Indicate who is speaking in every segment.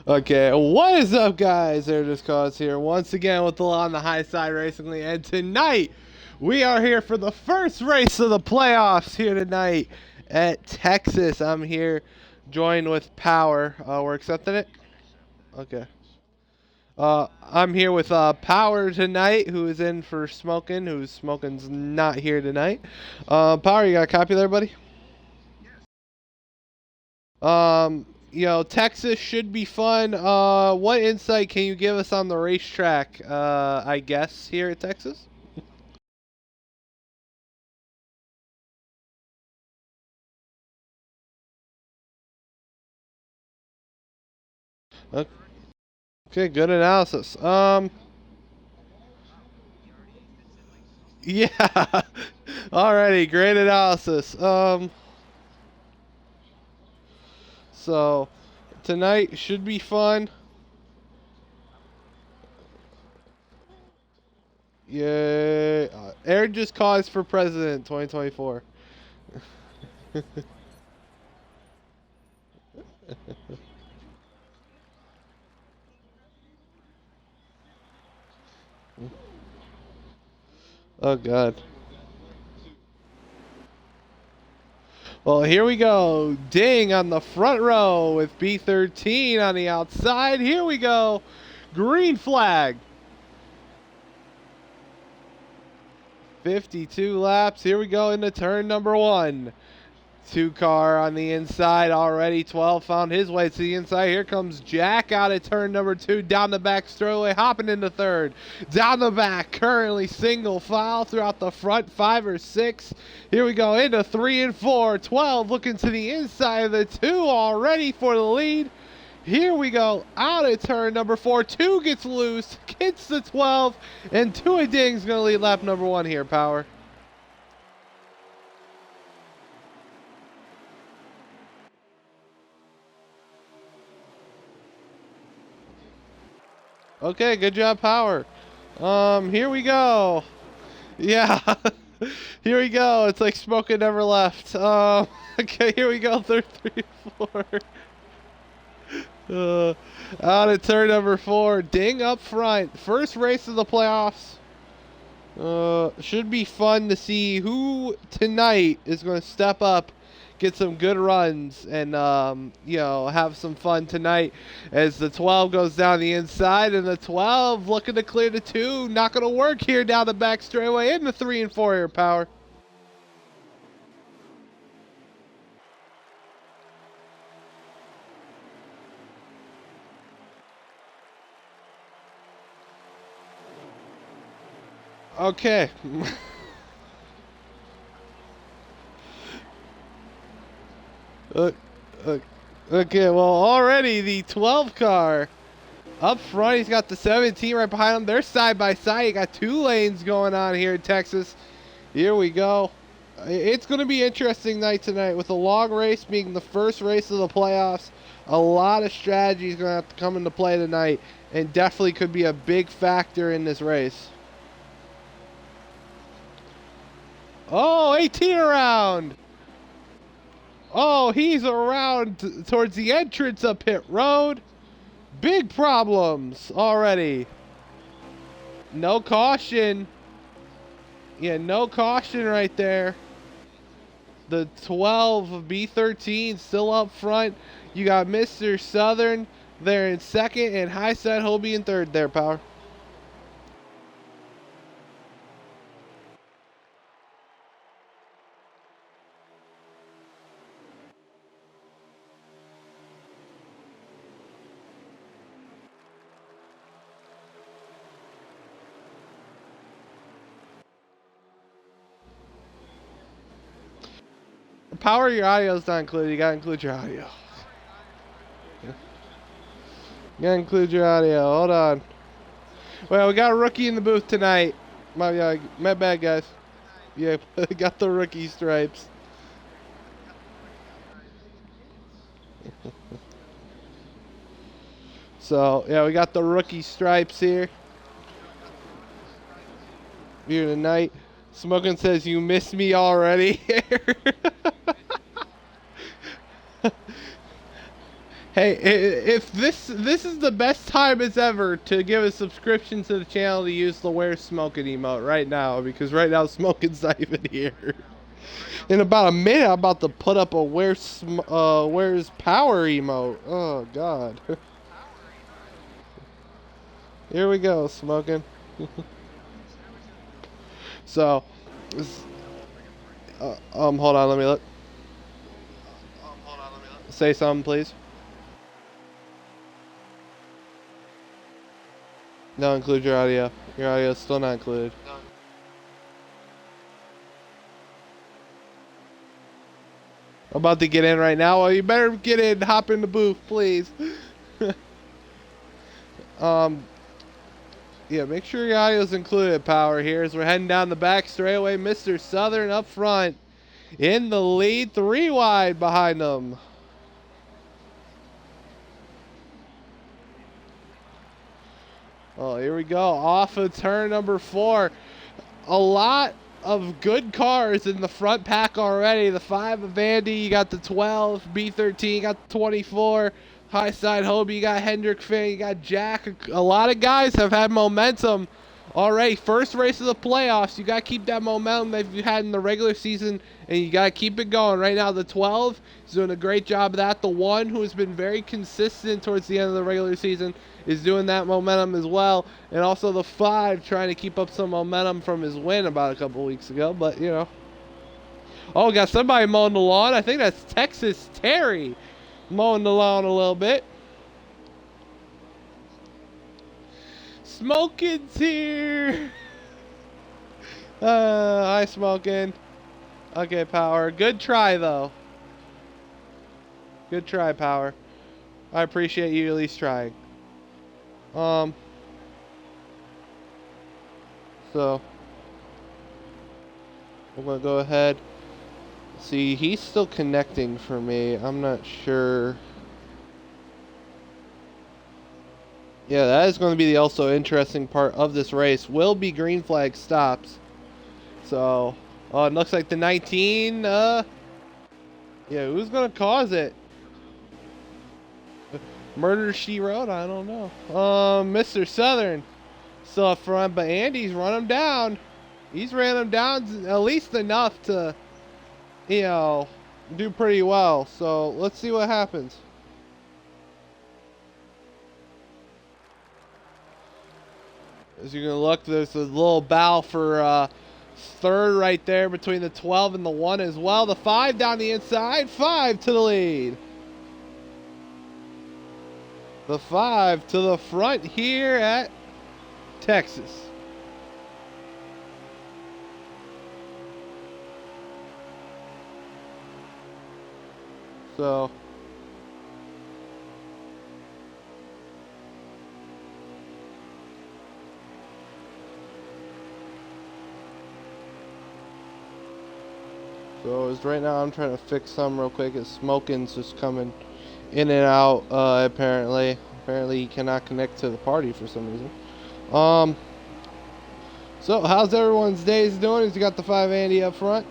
Speaker 1: Okay, what is up, guys? Diecast here once again with the Law on the High Side Racing League, and tonight we are here for the first race of the playoffs here tonight at Texas. I'm here joined with Power. We're accepting it? Okay. I'm here with Power tonight, who is in for Smoking, who's Smoking's not here tonight. Power, you got a copy there, buddy? Texas should be fun. What insight can you give us on the racetrack, I guess, here at Texas? Okay, good analysis. Yeah. Alrighty, great analysis. So tonight should be fun. Yeah. Aaron just caused for president 2024. Oh God. Well, here we go. Ding on the front row with B13 on the outside. Here we go. Green flag. 52 laps. Here we go into turn number one. Two car on the inside already. 12 found his way to the inside. Here comes Jack out at turn number two. Down the back straightaway. Hopping into third. Down the back. Currently single file throughout the front. 5 or 6. Here we go into 3 and 4. 12 looking to the inside of the 2 already for the lead. Here we go, out at turn number 4. 2 gets loose, gets the 12, and Tua Ding's going to lead lap number 1 here, Power. Okay, good job, Power. Here we go. Yeah, here we go. It's like Smoking never left. Okay, here we go, third 3 4. Out at turn number 4. Ding up front. First race of the playoffs. Should be fun to see who tonight is going to step up, get some good runs, and have some fun tonight as the 12 goes down the inside, and the 12 looking to clear the 2. Not going to work here down the back straightaway in the 3 and 4 here, Power. Okay. uh, okay, well, already the 12 car up front. He's got the 17 right behind him. They're side by side. You got 2 lanes going on here in Texas. Here we go. It's going to be an interesting night tonight with the long race being the first race of the playoffs. A lot of strategy is going to have to come into play tonight, and definitely could be a big factor in this race. Oh, 18 around. Oh, he's around towards the entrance of pit road. Big problems already. No caution. Yeah, no caution right there. The 12 of B13 still up front. You got Mr. Southern there in second, and Highside Hobie in third there, Power. Power, your audio's not included. You gotta include your audio. You gotta include your audio. Hold on. Well, we got a rookie in the booth tonight. My bad, guys. Yeah, got the rookie stripes. So, yeah, we got the rookie stripes here tonight. Smoking says, you missed me already. Hey, if this is the best time as ever to give a subscription to the channel to use the Where's Smoking emote right now, because right now Smoking's not even here. In about a minute, I'm about to put up a Where's Power emote. Oh God. Here we go, Smoking. So, hold on, let me look. Say something, please. No, include your audio. Your audio is still not included. I'm about to get in right now. Well, you better get in. Hop in the booth, please. Yeah, make sure your audio's included, Power, here as we're heading down the back straightaway. Mr. Southern up front in the lead, 3 wide behind them. Oh, here we go. Off of turn number 4. A lot of good cars in the front pack already. The 5 of Vandy, you got the 12, B13, you got the 24. High side Hobie, you got Hendrick Finn, you got Jack. A lot of guys have had momentum already. First race of the playoffs, you got to keep that momentum that you had in the regular season, and you got to keep it going. Right now, the 12 is doing a great job of that. The 1, who has been very consistent towards the end of the regular season, is doing that momentum as well. And also the 5 trying to keep up some momentum from his win about a couple weeks ago. But, you know. Oh, got somebody mowing the lawn. I think that's Texas Terry mowing the lawn a little bit. Smoking's here. Hi, Smoking. Okay, Power. Good try, though. Good try, Power. I appreciate you at least trying. So we're gonna go ahead. See, he's still connecting for me. I'm not sure. Yeah, that is going to be the also interesting part of this race. Will be green flag stops. So, it looks like the 19. Yeah, who's going to cause it? Murder She Wrote? I don't know. Mr. Southern still up front, but Andy's run him down. He's ran him down at least enough to, you know, do pretty well. So let's see what happens. As you can look, there's a little bow for 3rd right there between the 12 and the 1 as well. The 5 down the inside, 5 to the lead. The 5 to the front here at Texas. So as right now I'm trying to fix some real quick. As Smoking's just coming in and out. Apparently he cannot connect to the party for some reason. So how's everyone's days doing? He's got the 5 Andy up front.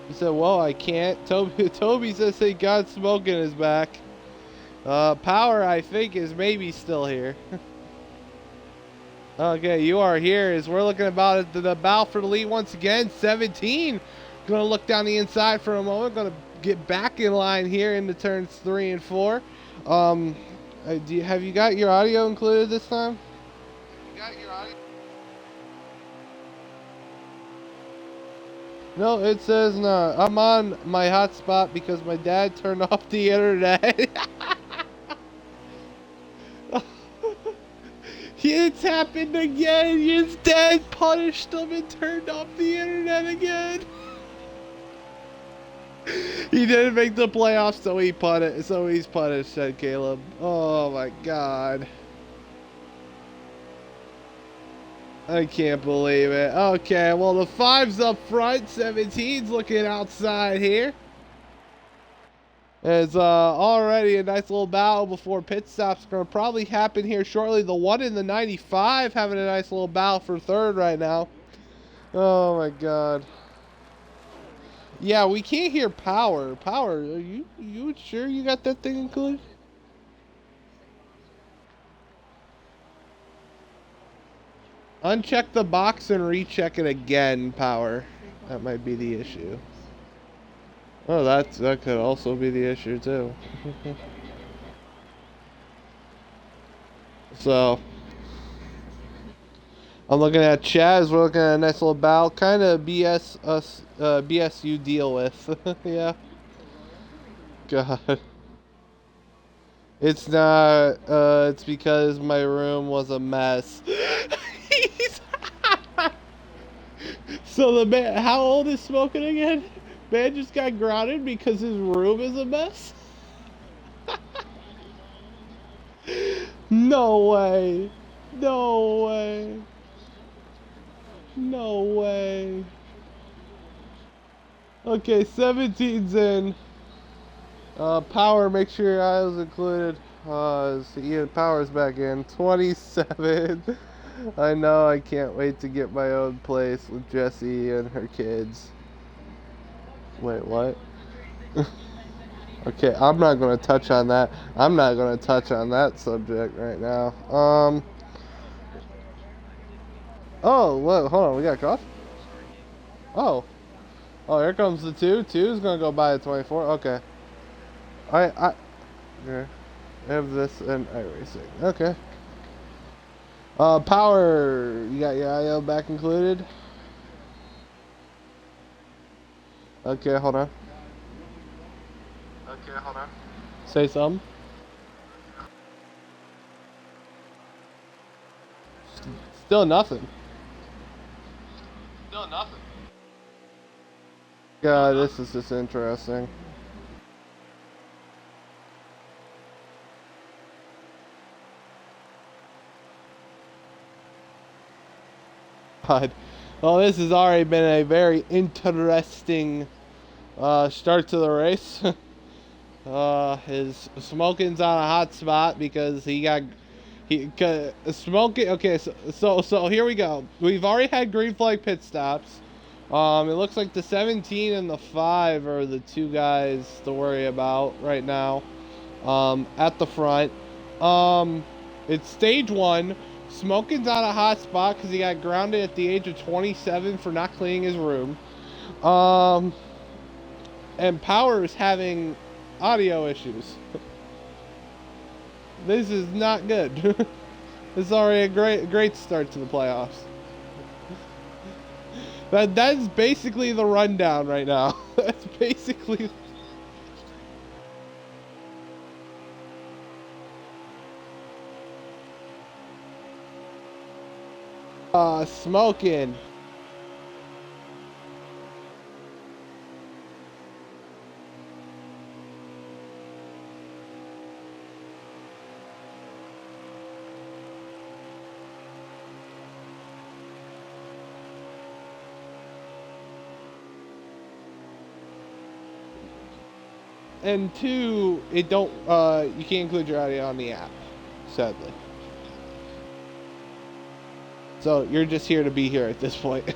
Speaker 1: He said, "Well, I can't." Toby says, "Hey, God, Smoking is back." Power, I think, is maybe still here. Okay, you are here. As we're looking about at the bow for the lead once again. 17. Gonna look down the inside for a moment. Gonna get back in line here into turns 3 and 4. Have you got your audio included this time? No, it says not. I'm on my hotspot because my dad turned off the internet. It's happened again. His dad punished him and turned off the internet again. He didn't make the playoffs, so he's punished, said Caleb. Oh my God. I can't believe it. Okay, well, the 5's up front. 17's looking outside here. There's already a nice little battle before pit stop's going to probably happen here shortly. The 1 in the 95 having a nice little battle for 3rd right now. Oh, my God. Yeah, we can't hear Power. Power, are you sure you got that thing included? Uncheck the box and recheck it again, Power. That might be the issue. Oh, that could also be the issue, too. So, I'm looking at Chaz. We're looking at a nice little battle. Kind of BS you deal with. Yeah. God. It's not, it's because my room was a mess. So the man, how old is Smoking again? Man just got grounded because his room is a mess? No way. No way. No way. Okay, 17's in. Power, make sure your eye is included. Ian Power's back in. 27. I know, I can't wait to get my own place with Jessie and her kids. Wait, what? Okay, I'm not going to touch on that. I'm not going to touch on that subject right now. Oh, look, hold on, we got coffee? Oh. Oh, here comes the 2. 2's going to go by the 24. Okay. Here. I have this and iRacing. Okay. Power, you got your IO back included? Okay, hold on. Say something. Still nothing. God, this is just interesting. God. Well, this has already been a very interesting start to the race. His Smoking's on a hot spot because Smoking. Okay, so here we go. We've already had green flag pit stops. It looks like the 17 and the 5 are the two guys to worry about right now. At the front. It's stage 1. Smoking's on a hot spot because he got grounded at the age of 27 for not cleaning his room. And Power is having audio issues. This is not good. This is already a great start to the playoffs. That's basically the rundown right now. That's basically. Smoking. And 2, you can't include your audio on the app, sadly. So you're just here to be here at this point.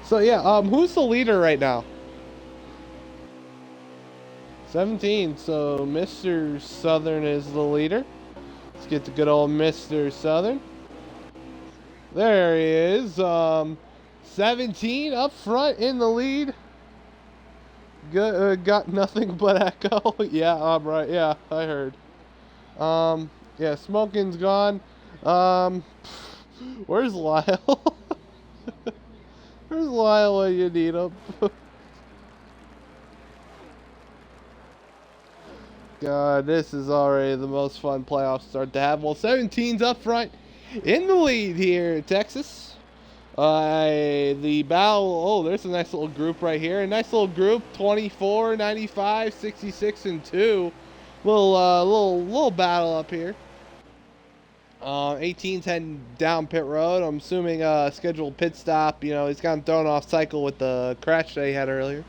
Speaker 1: So yeah, who's the leader right now? 17. So Mr. Southern is the leader. Let's get the good old Mr. Southern. There he is. 17 up front in the lead. Got nothing but echo. Yeah, I'm right. Yeah, I heard. Yeah, Smoking's gone. Where's Lyle? Where's Lyle when you need him? God, this is already the most fun playoff start to have. Well, 17's up front in the lead here, Texas. The battle, oh, there's a nice little group right here. A nice little group, 24, 95, 66, and 2. Little battle up here. 18's heading down pit road. I'm assuming scheduled pit stop. You know, he's gotten thrown off cycle with the crash that he had earlier.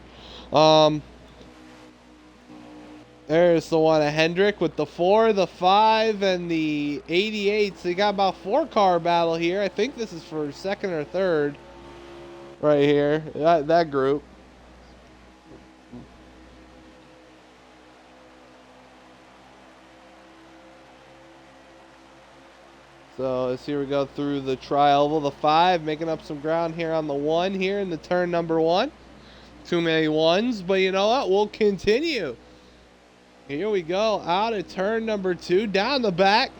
Speaker 1: There's the one at Hendrick with the 4, the 5, and the 88. So you got about 4-car battle here. I think this is for 2nd or 3rd right here. That group. So as here we go through the tri-oval, the 5, making up some ground here on the 1 here in the turn number 1. Too many ones, but you know what? We'll continue. Here we go, out of turn number 2, down the back.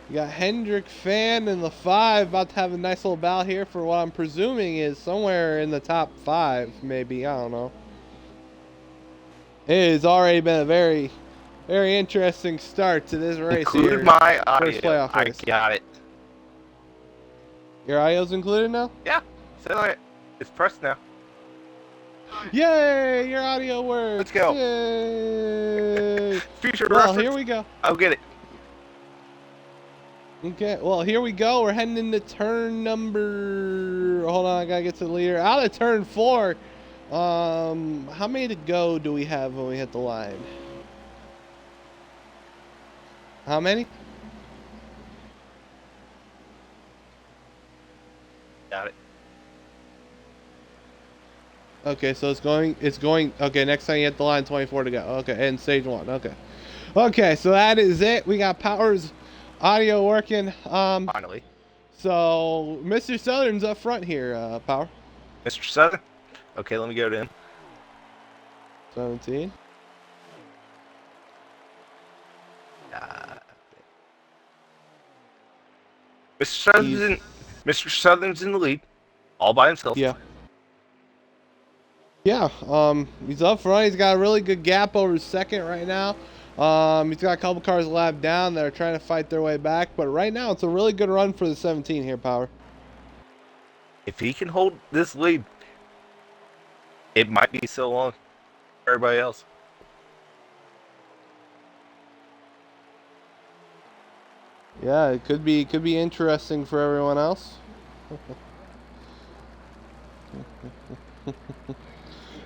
Speaker 1: You got Hendrick Fan in the 5, about to have a nice little battle here for what I'm presuming is somewhere in the top 5, maybe, I don't know. It has already been a very, very interesting start to this race.
Speaker 2: Include
Speaker 1: here.
Speaker 2: my audio.
Speaker 1: First playoff race.
Speaker 2: I got it.
Speaker 1: Your audio's included now?
Speaker 2: Yeah, so it's pressed now.
Speaker 1: Yay! Your audio works.
Speaker 2: Let's go.
Speaker 1: Yay!
Speaker 2: Future
Speaker 1: Well,
Speaker 2: reference.
Speaker 1: here we go.
Speaker 2: I'll get it.
Speaker 1: Okay, well, here we go. We're heading into turn number... Hold on, I gotta get to the leader. Out of turn 4. How many to go do we have when we hit the line? How many?
Speaker 2: Got it.
Speaker 1: Okay, so it's going, okay, next time you hit the line, 24 to go. Okay, and stage 1, okay. Okay, so that is it. We got Power's audio working.
Speaker 2: Finally.
Speaker 1: So, Mr. Southern's up front here, Power.
Speaker 2: Mr. Southern? Okay, let me go to him.
Speaker 1: 17.
Speaker 2: Mr. Southern's in the lead, all by himself.
Speaker 1: Yeah. Yeah, he's up front. He's got a really good gap over second right now. He's got a couple cars lap down that are trying to fight their way back. But right now, it's a really good run for the 17 here, Power.
Speaker 2: If he can hold this lead, it might be so long for everybody else.
Speaker 1: Yeah, it could be interesting for everyone else.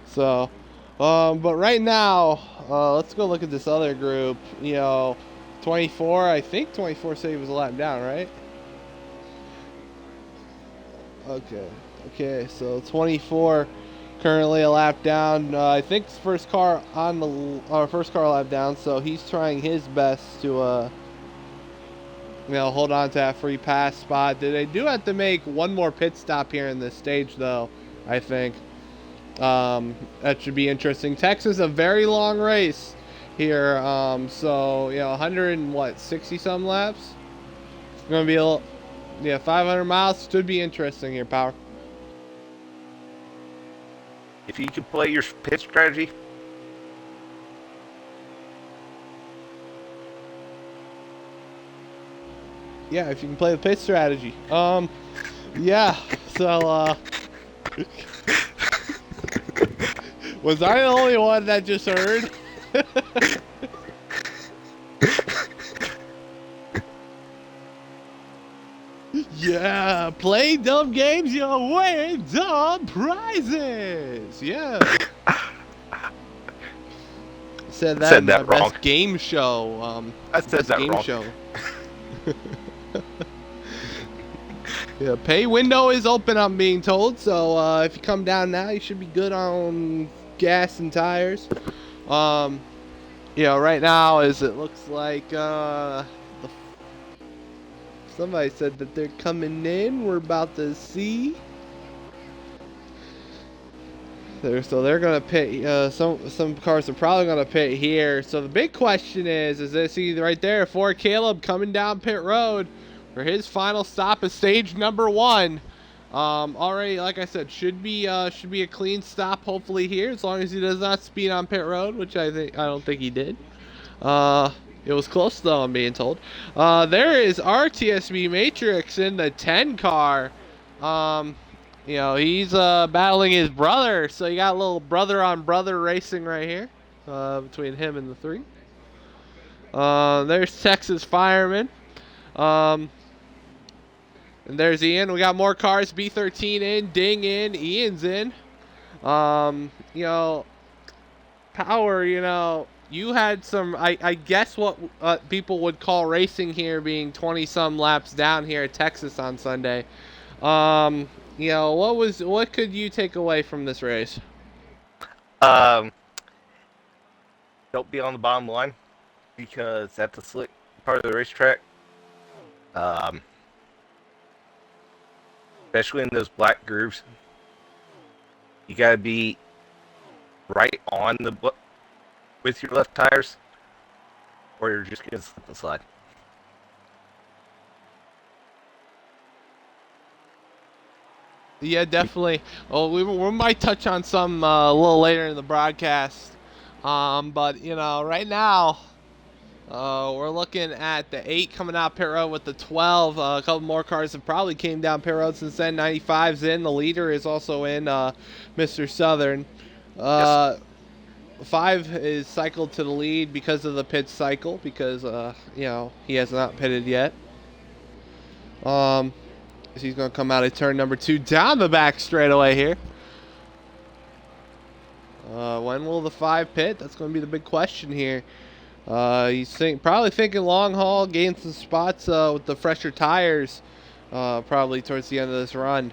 Speaker 1: So, but right now, let's go look at this other group. You know, 24. I think 24 said he was a lap down, right? Okay. Okay. So 24 currently a lap down. I think it's first car on the first car lap down. So he's trying his best to you know, hold on to that free pass spot. They do have to make one more pit stop here in this stage, though, I think. That should be interesting. Texas, a very long race here. So, you know, 160-some laps? It's going to be a little, yeah, 500 miles. Should be interesting here, Power.
Speaker 2: If you can play your pit strategy,
Speaker 1: yeah, if you can play the pit strategy. Yeah, so, was I the only one that just heard? Yeah, play dumb games, you'll win dumb prizes. Yeah. Said that in my
Speaker 2: wrong.
Speaker 1: best game show.
Speaker 2: I said that
Speaker 1: game
Speaker 2: wrong.
Speaker 1: Show. Yeah, pay window is open, I'm being told. So if you come down now, you should be good on gas and tires. You know, right now, as it looks like, somebody said that they're coming in. We're about to see. So they're gonna pit. Some cars are probably gonna pit here. So the big question is this right there for Caleb coming down pit road for his final stop of stage number 1. Already, like I said, should be a clean stop hopefully here, as long as he does not speed on pit road, which I don't think he did. It was close though, I'm being told. There is RTSB Matrix in the 10 car. You know, he's battling his brother, so you got a little brother on brother racing right here between him and the 3. There's Texas Fireman. And there's Ian. We got more cars. B13 in, Ding in, Ian's in. You know, Power, you know, you had some, I guess what people would call racing here, being 20-some laps down here at Texas on Sunday. You know, what could you take away from this race?
Speaker 2: don't be on the bottom line, because that's a slick part of the racetrack. especially in those black grooves. You got to be right on the with your left tires, or you're just going to slip and slide.
Speaker 1: Yeah, definitely. Well, we might touch on some a little later in the broadcast. But you know, right now, we're looking at the 8 coming out pit road with the 12. A couple more cars have probably came down pit road since then. 95's in. The leader is also in, Mr. Southern.
Speaker 2: Yes.
Speaker 1: 5 is cycled to the lead because of the pit cycle, because you know, he has not pitted yet. So he's going to come out of turn number 2 down the back straightaway here. When will the 5 pit? That's going to be the big question here. He's probably thinking long haul, gain some spots with the fresher tires, probably towards the end of this run.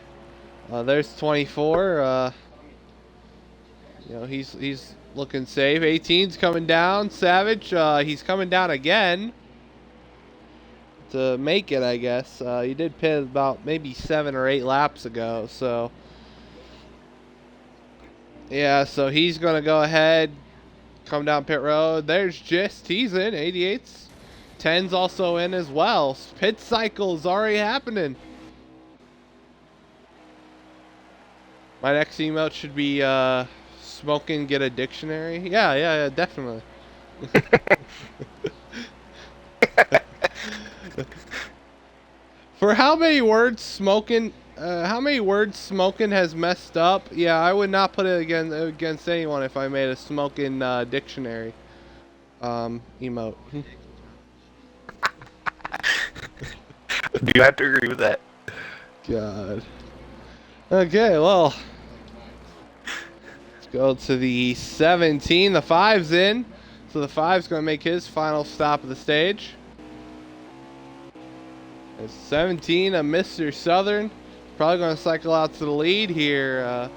Speaker 1: There's 24. You know, he's looking safe. 18's coming down. Savage, he's coming down again to make it, I guess. He did pit about maybe 7 or 8 laps ago, so yeah. So he's gonna go ahead, come down pit road. There's Gist. He's in. 88's. 10's also in as well. Pit cycle's already happening. My next emote should be smoking, get a dictionary. Yeah, definitely. For how many words smoking has messed up? Yeah, I would not put it against anyone if I made a smoking dictionary emote.
Speaker 2: Do you have to agree with that?
Speaker 1: God. Okay, well, let's go to the 17. The 5's in, so the 5's going to make his final stop of the stage. It's 17, a Mr. Southern. Probably going to cycle out to the lead here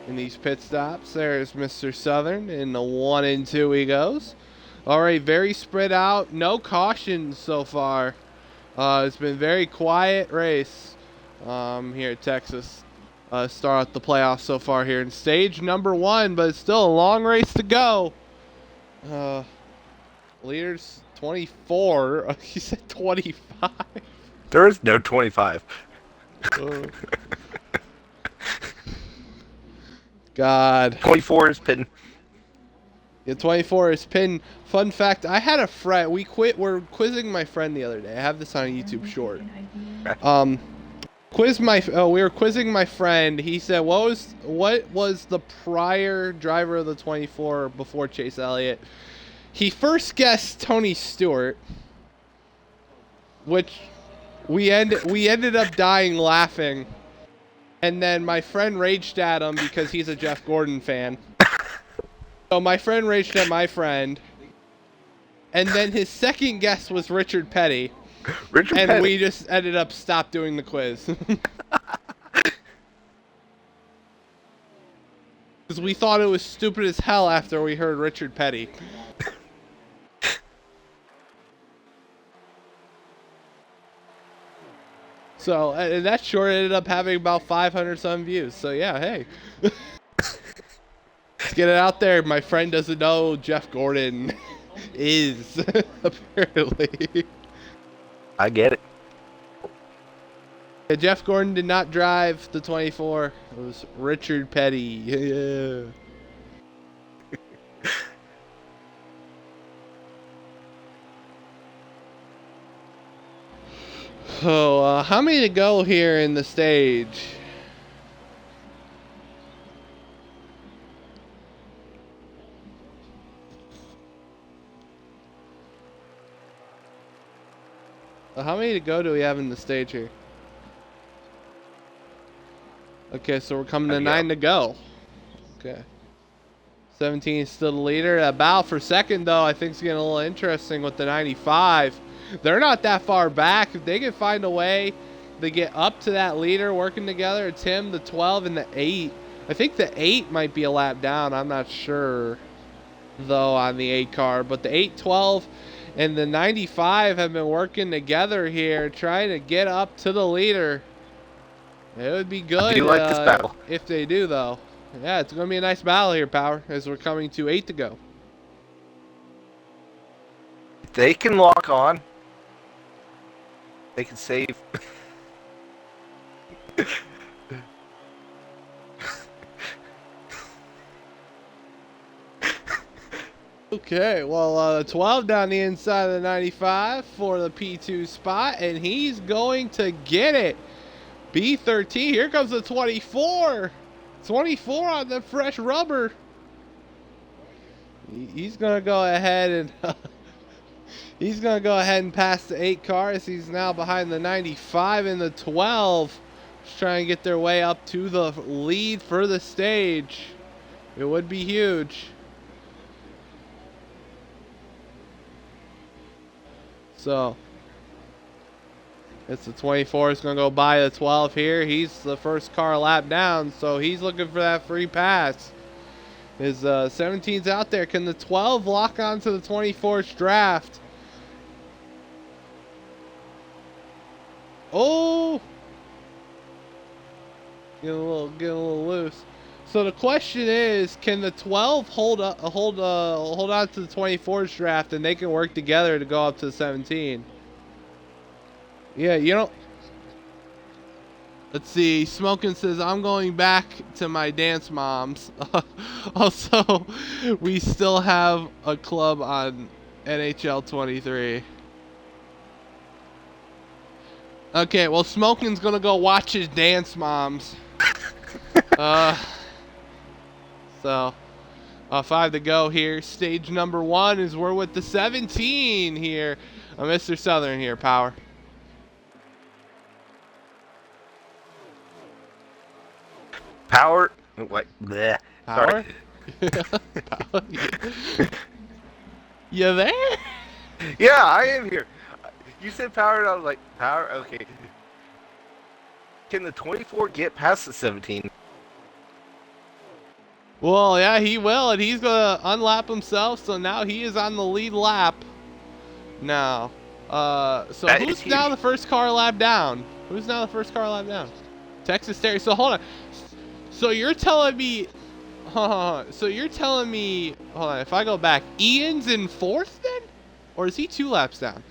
Speaker 1: in these pit stops. There's Mr. Southern. In the 1 and 2 he goes. All right, very spread out. No cautions so far. It's been very quiet race here at Texas. Start out the playoffs so far here in stage number 1, but it's still a long race to go. Leaders 24. He said 25.
Speaker 2: There is no 25.
Speaker 1: God.
Speaker 2: 24 is pitting.
Speaker 1: Yeah, 24 is pin. Fun fact: I had a friend. We're quizzing my friend the other day. I have this on a YouTube short. We were quizzing my friend. He said, "What was the prior driver of the 24 before Chase Elliott?" He first guessed Tony Stewart, which we ended up dying laughing. And then my friend raged at him because he's a Jeff Gordon fan. So my friend raged at my friend. And then his second guess was Richard Petty. And we just ended up stopped doing the quiz. Because we thought it was stupid as hell after we heard Richard Petty. So, and that short ended up having about 500 some views. So yeah, hey. Let's get it out there. My friend doesn't know Jeff Gordon is, apparently.
Speaker 2: I get it.
Speaker 1: Yeah, Jeff Gordon did not drive the 24. It was Richard Petty. Yeah. So, how many to go here in the stage? How many to go do we have in the stage here? Okay, so we're coming to 9 to go. Okay. 17 is still the leader. That battle for second, though, I think is getting a little interesting with the 95. They're not that far back. If they can find a way to get up to that leader working together, it's him, the 12, and the 8. I think the 8 might be a lap down. I'm not sure, though, on the 8 car. But the 8, 12, and the 95 have been working together here, trying to get up to the leader. It would be
Speaker 2: I
Speaker 1: good
Speaker 2: do like this battle.
Speaker 1: if they do, though. Yeah, it's going to be a nice battle here, Power, as we're coming to 8 to go.
Speaker 2: If they can lock on, they can save.
Speaker 1: Okay, well, 12 down the inside of the 95 for the P2 spot, and he's going to get it. B13, here comes the 24. 24 on the fresh rubber. He's going to go ahead and he's going to go ahead and pass the 8 cars. He's now behind the 95 and the 12. Just trying to get their way up to the lead for the stage. It would be huge. So, it's the 24 is going to go by the 12 here. He's the first car lap down, so he's looking for that free pass. His 17's out there. Can the 12 lock on to the 24's draft? Oh! Getting a little loose. So the question is, can the 12 hold on to the 24's draft, and they can work together to go up to the 17? Yeah, you know. Let's see. Smokin' says, I'm going back to my dance moms. Also, we still have a club on NHL 23. Okay, well, Smokin's gonna go watch his dance moms. So, 5 to go here. Stage number 1 is we're with the 17 here. Mr. Southern here, Power.
Speaker 2: Power. What? Bleh.
Speaker 1: Power?
Speaker 2: Sorry.
Speaker 1: You there?
Speaker 2: Yeah, I am here. You said power, and I was like, power? Okay. Can the 24 get past the 17?
Speaker 1: Well, yeah, he will, and he's going to unlap himself, so now he is on the lead lap. Now, so
Speaker 2: That
Speaker 1: who's now the first car lap down? Who's now the first car lap down? Texas Terry. So hold on. So you're telling me, hold on, if I go back, Ian's in 4th then? Or is he 2 laps down?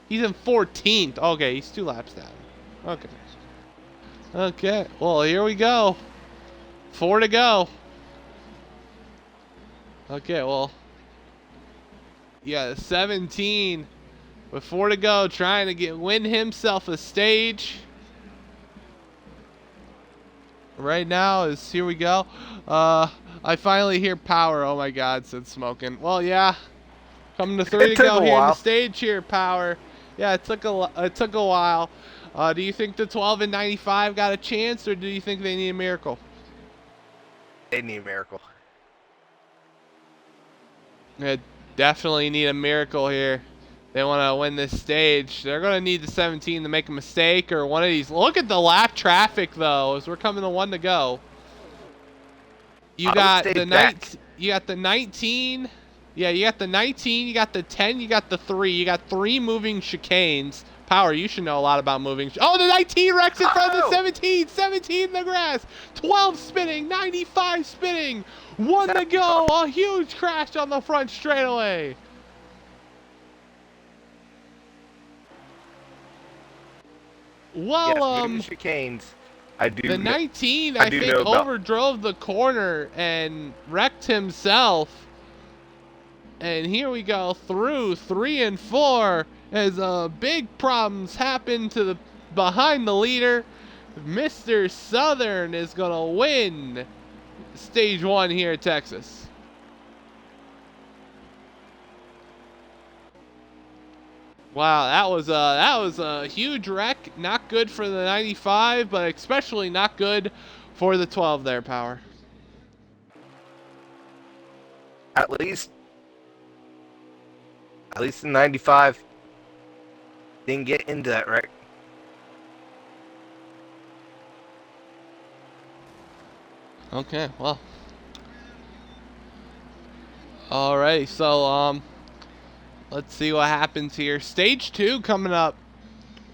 Speaker 1: He's in 14th. Okay, he's 2 laps down. Okay. Okay, well, here we go. 4 to go. Okay, well. Yeah, 17 with 4 to go, trying to win himself a stage. Right now is, here we go. I finally hear power. Oh my God, said Smokin'. Well, yeah. Coming to 3 to go here in the stage here, Power. Yeah, it took a while. Do you think the 12 and 95 got a chance, or do you think they need a miracle?
Speaker 2: They need a miracle.
Speaker 1: They definitely need a miracle here. They want to win this stage. They're going to need the 17 to make a mistake or one of these. Look at the lap traffic, though, as we're coming to 1 to go. You got the 19. You got the 19. Yeah, you got the 19, you got the 10, you got the 3. You got 3 moving chicanes. Power, you should know a lot about moving. Oh, the 19 wrecks in front of the 17. 17 in the grass. 12 spinning. 95 spinning. 1 to go. A huge crash on the front straightaway. Well,
Speaker 2: chicanes. I do.
Speaker 1: The 19, I think, overdrove the corner and wrecked himself. And here we go through 3 and 4 as big problems happen to the behind the leader. Mr. Southern is gonna win stage 1 here at Texas. Wow, that was a huge wreck. Not good for the 95, but especially not good for the 12 there, Power.
Speaker 2: At least the 95 didn't get into that wreck.
Speaker 1: Okay, well. Alright, so let's see what happens here. Stage 2 coming up.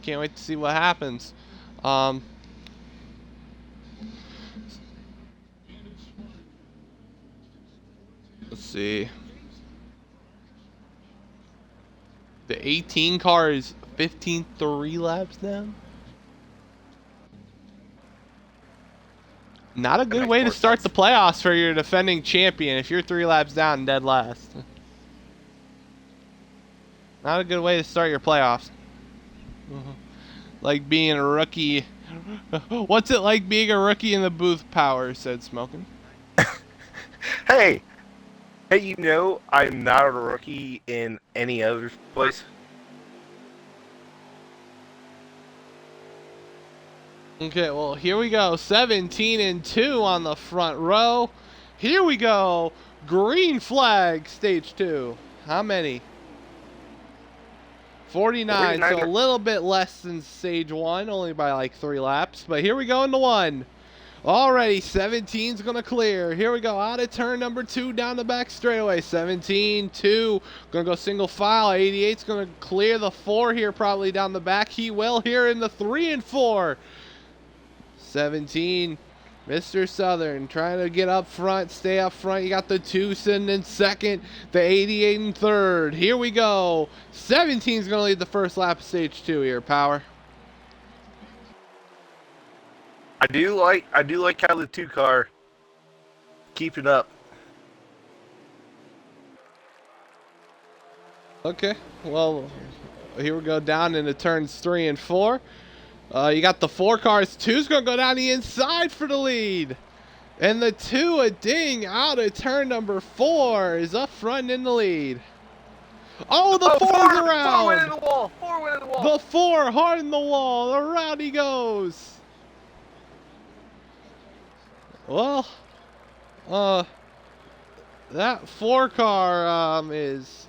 Speaker 1: Can't wait to see what happens. Let's see. The 18 car is 15.3 laps down. Not a good way to start the playoffs for your defending champion if you're 3 laps down and dead last. Not a good way to start your playoffs. Like being a rookie. What's it like being a rookie in the booth, Power, said Smoking.
Speaker 2: Hey, you know, I'm not a rookie in any other place.
Speaker 1: Okay, well, here we go. 17-2 on the front row. Here we go. Green flag, stage 2. How many? 49, so a little bit less than stage 1, only by like 3 laps. But here we go into 1. Alrighty, 17's going to clear. Here we go, out of turn number 2, down the back straightaway. 17-2, going to go single file. 88's going to clear the 4 here, probably down the back. He will here in the 3 and 4. 17, Mr. Southern trying to get up front, stay up front. You got the 2 sitting in second, the 88 in third. Here we go. 17's going to lead the first lap of stage 2 here, Power.
Speaker 2: I do like how the 2 car keeping up.
Speaker 1: Okay, well, here we go down into turns 3 and 4. You got the 4 cars. 2's going to go down the inside for the lead. And the 2, a ding out of turn number 4, is up front in the lead. Oh, the 4's around.
Speaker 2: 4 went in the wall. 4 went in the wall.
Speaker 1: The 4 hard in the wall. Around he goes. Well, that 4 car is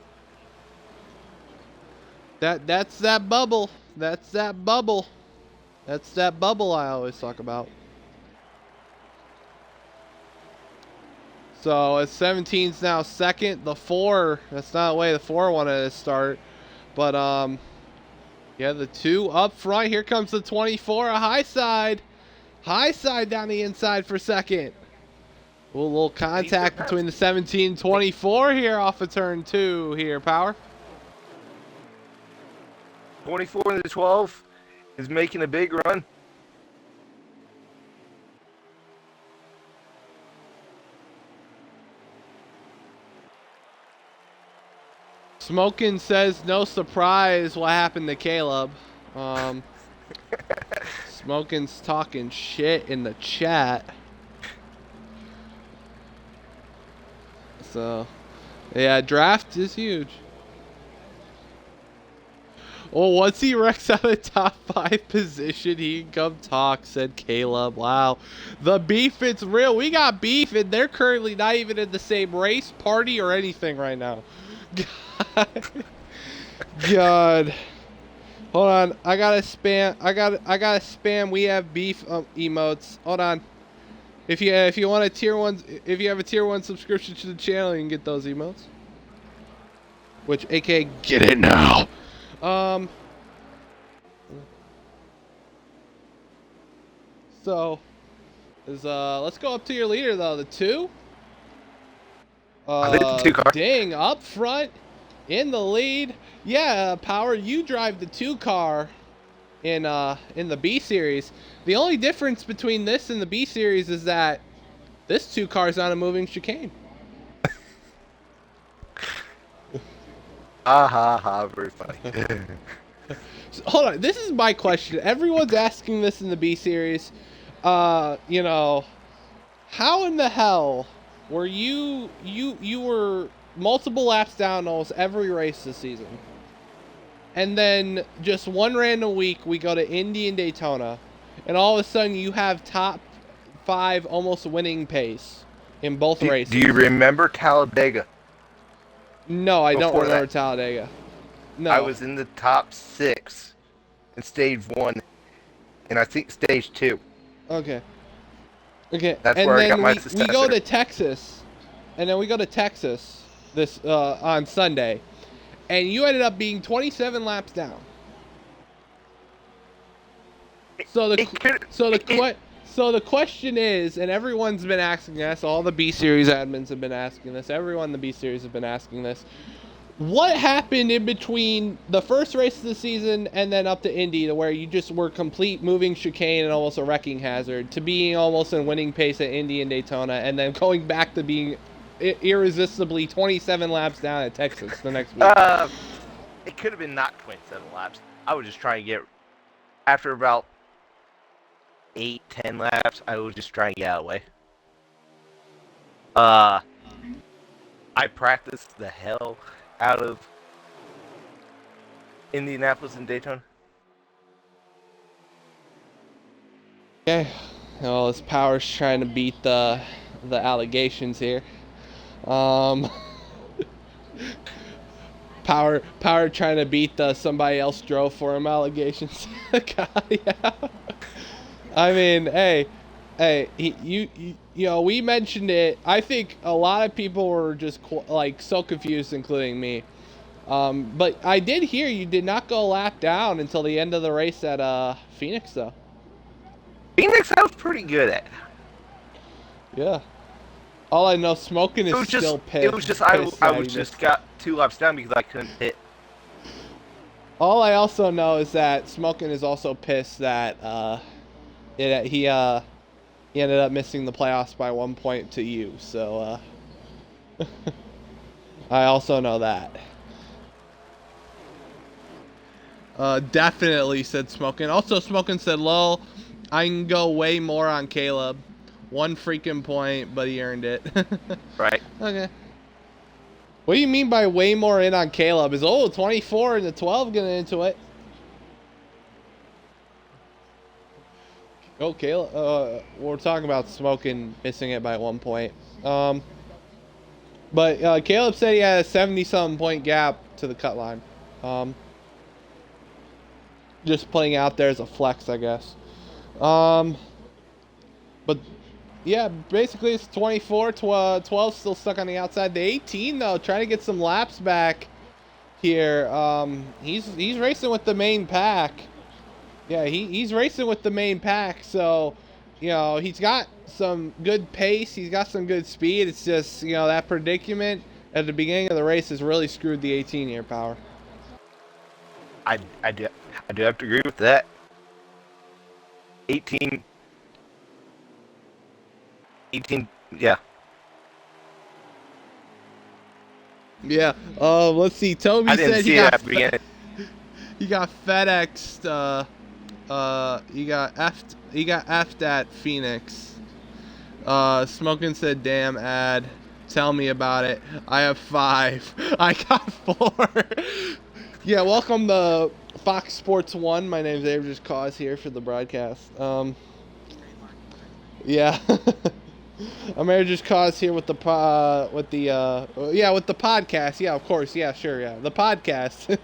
Speaker 1: that's that bubble. That's that bubble. That's that bubble I always talk about. So as 17's now second, the 4, that's not the way the 4 wanted to start. But yeah, the 2 up front. Here comes the 24, a high side. High side down the inside for second. A little contact between the 17 and 24 here off of turn 2 here, Power.
Speaker 2: 24 and the 12 is making a big run.
Speaker 1: Smokin' says no surprise what happened to Caleb. Smokin's talking shit in the chat. So, yeah, draft is huge. Well, once he wrecks out of top 5 position, he can come talk, said Caleb. Wow. The beef, it's real. We got beef, and they're currently not even in the same race, party, or anything right now. God. Hold on. I gotta spam we have beef emotes. Hold on. If you want a tier 1, if you have a tier 1 subscription to the channel, you can get those emotes. Which aka get it now. So let's go up to your leader though, the 2.
Speaker 2: The 2 car.
Speaker 1: Ding, up front in the lead. Yeah, Power, you drive the 2 car in the B series. The only difference between this and the B series is that this 2 car is on a moving chicane.
Speaker 2: Very funny.
Speaker 1: So, hold on, this is my question. Everyone's asking this in the B series. You know, how in the hell were you were multiple laps down almost every race this season, and then just one random week we go to Indy and Daytona, and all of a sudden you have top 5 almost winning pace in both races.
Speaker 2: Do you remember Talladega?
Speaker 1: No, I don't remember Talladega. No.
Speaker 2: I was in the top 6 in stage 1, and I think stage 2.
Speaker 1: Okay. Okay.
Speaker 2: That's
Speaker 1: and
Speaker 2: where
Speaker 1: then
Speaker 2: I got my
Speaker 1: we go to Texas, and then we go to Texas this on Sunday, and you ended up being 27 laps down. So the So the question is, and everyone's been asking this, all the B Series admins have been asking this, everyone in the B Series have been asking this. What happened in between the first race of the season and then up to Indy to where you just were complete moving chicane and almost a wrecking hazard to being almost in winning pace at Indy and Daytona and then going back to being irresistibly 27 laps down at Texas the next week?
Speaker 2: It could have been not 27 laps. I was just trying to get, after about 8-10 laps, I was just trying to get out of the way. I practiced the hell out of Indianapolis and Daytona.
Speaker 1: Okay, well, his Power's trying to beat the allegations here. Power trying to beat the somebody else drove for him allegations. God, yeah. I mean, hey, you know, we mentioned it. I think a lot of people were just like so confused, including me. But I did hear you did not go a lap down until the end of the race at Phoenix, though.
Speaker 2: Phoenix, I was pretty good at.
Speaker 1: Yeah. All I know, Smoking is still pissed.
Speaker 2: It was just I was just got 2 laps down because I couldn't hit.
Speaker 1: All I also know is that Smoking is also pissed that he ended up missing the playoffs by 1 point to you. So I also know that. Definitely said Smoking. Also, Smoking said, "Lol, I can go way more on Caleb. 1 freaking point, but he earned it."
Speaker 2: Right.
Speaker 1: Okay. What do you mean by way more in on Caleb? Is 24 and the 12 getting into it? Oh, Caleb. We're talking about Smoking missing it by 1 point. But Caleb said he had a 70-something point gap to the cut line. Just playing out there as a flex, I guess. But yeah, basically it's 24, 12 still stuck on the outside. The 18 though, trying to get some laps back here. He's racing with the main pack. Yeah, he's racing with the main pack. So, you know, he's got some good pace. He's got some good speed. It's just, you know, that predicament at the beginning of the race has really screwed the 18 here, Power.
Speaker 2: I do have to agree with that. 18, yeah.
Speaker 1: Yeah. Let's see. Toby
Speaker 2: I didn't
Speaker 1: said
Speaker 2: see
Speaker 1: he
Speaker 2: it
Speaker 1: got
Speaker 2: at the beginning.
Speaker 1: he got FedExed. He got effed at Phoenix. Smoking said, "Damn ad. Tell me about it. I have 5. I got 4." Yeah, welcome to Fox Sports 1. My name's Average Cause here for the broadcast. Yeah. I'm Average Cause here with the with the podcast. Yeah, of course. Yeah, sure. Yeah, the podcast.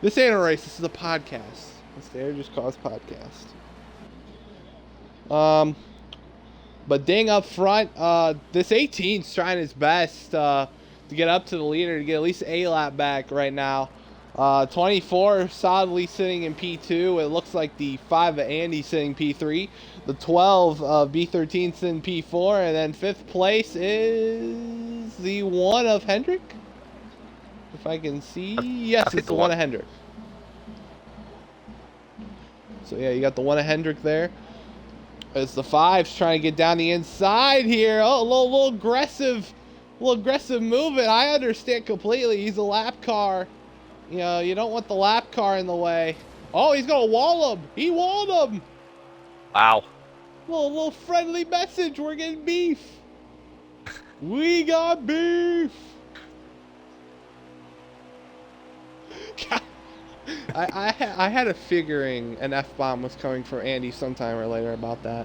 Speaker 1: This ain't a race. This is a podcast. It's the Average Cause podcast. But dang up front, this 18's trying his best to get up to the leader to get at least a lap back right now. 24 solidly sitting in P2. It looks like the 5 of Andy sitting P3. The 12 of B13 sitting P4. And then 5th place is the 1 of Hendrick. If I can see. Yes, it's the 1 of Hendrick. So yeah, you got the 1 of Hendrick there. As the 5's trying to get down the inside here. Oh, a little aggressive movement. I understand completely. He's a lap car. You know, you don't want the lap car in the way. Oh, he's going to wall him. He walled him.
Speaker 2: Wow.
Speaker 1: Little friendly message. We're getting beef. We got beef. God. I had a figuring an F-bomb was coming from Andy sometime or later about that.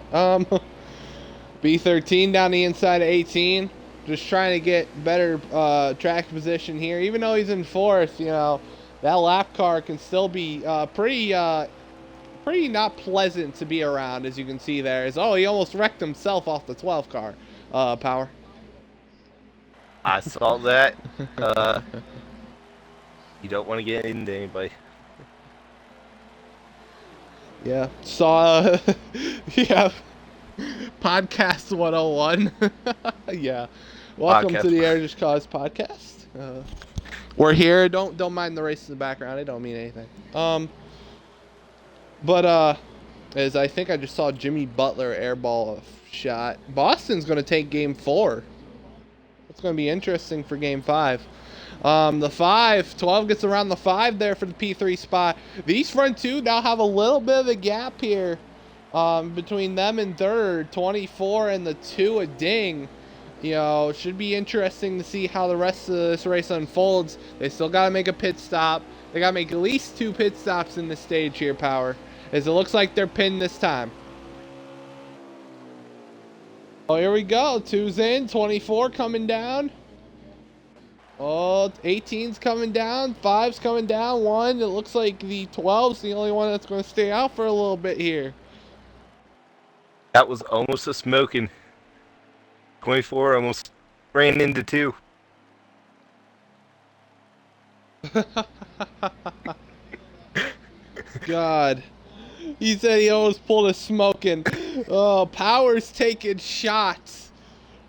Speaker 1: B13 down the inside of 18. Just trying to get better track position here. Even though he's in 4th, you know, that lap car can still be pretty not pleasant to be around, as you can see there. He almost wrecked himself off the 12 car, Power.
Speaker 2: I saw that. You don't want to get into anybody.
Speaker 1: Yeah, saw. Yeah, Podcast 101. Yeah. Welcome to
Speaker 2: Podcast.
Speaker 1: the Air Just Cause podcast. We're here. Don't mind the race in the background. It don't mean anything. But as I think I just saw Jimmy Butler airball a shot. Boston's going to take game 4. It's going to be interesting for game 5. The 12 gets around the 5 there for the P3 spot. These front two now have a little bit of a gap here between them and third. 24 and the 2 a ding. You know, it should be interesting to see how the rest of this race unfolds. They still got to make a pit stop. They got to make at least 2 pit stops in this stage here, Power, as it looks like they're pinned this time. Oh, here we go. 2's in. 24 coming down. Oh, 18's coming down. 5's coming down. 1. It looks like the 12's the only one that's going to stay out for a little bit here.
Speaker 2: That was almost a smoking. 24 almost ran into 2.
Speaker 1: God. He said he almost pulled a smoking. Oh, Power's taking shots.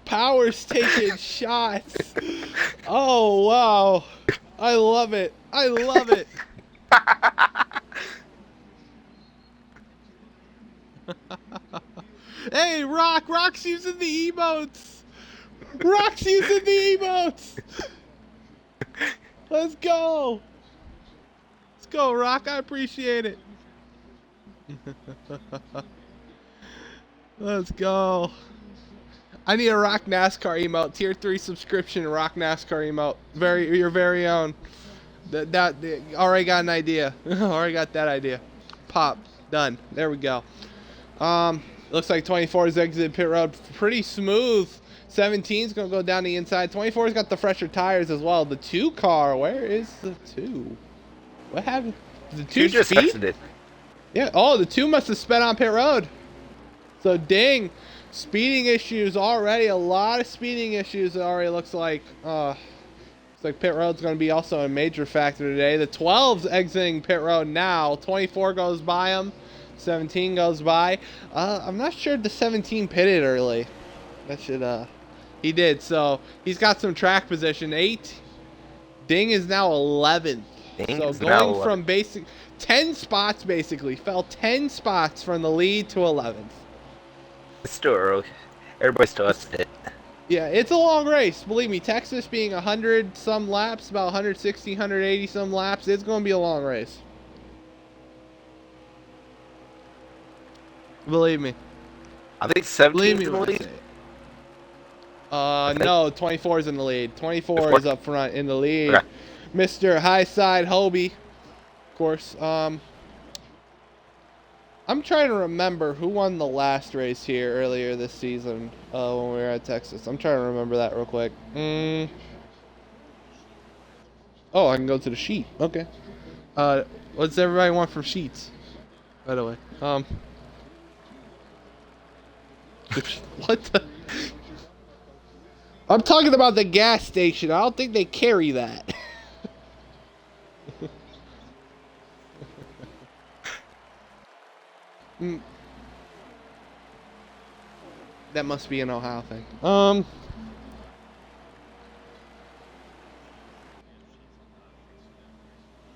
Speaker 1: Power's taking shots. Oh, wow. I love it. I love it. Hey, Rock's using the emotes. Rock's using the emotes. Let's go. Let's go, Rock. I appreciate it. Let's go. I need a Rock NASCAR emote. Tier 3 subscription Rock NASCAR emote. Your very own. That already got an idea. Already got that idea. Pop. Done. There we go. Looks like 24's exited pit road pretty smooth. 17's going to go down the inside. 24's got the fresher tires as well. The 2 car, where is the 2? What happened? The 2
Speaker 2: just
Speaker 1: speed?
Speaker 2: exited.
Speaker 1: Yeah. Oh, the 2 must have sped on pit road. So ding. Speeding issues already. A lot of speeding issues it already looks like. Looks like pit road's going to be also a major factor today. The 12's exiting pit road now. 24 goes by him. 17 goes by. I'm not sure if the 17 pitted early. That should, he did. So he's got some track position. 8. Ding is now 11th. So going from basic 10 spots basically. Fell 10 spots from the lead to 11th.
Speaker 2: It's still early. Everybody still has to hit.
Speaker 1: Yeah, it's a long race. Believe me, Texas being 100 some laps, about 160, 180 some laps, it's going to be a long race. Believe me.
Speaker 2: I think 17 is in the lead.
Speaker 1: No, 24 is in the lead. 24 is up front in the lead.
Speaker 2: Okay.
Speaker 1: Mr. Highside Hobie, of course. I'm trying to remember who won the last race here earlier this season when we were at Texas. I'm trying to remember that real quick. Oh, I can go to the sheet. Okay. What's everybody want from sheets? By the way. What the? I'm talking about the gas station. I don't think they carry that. That must be an Ohio thing.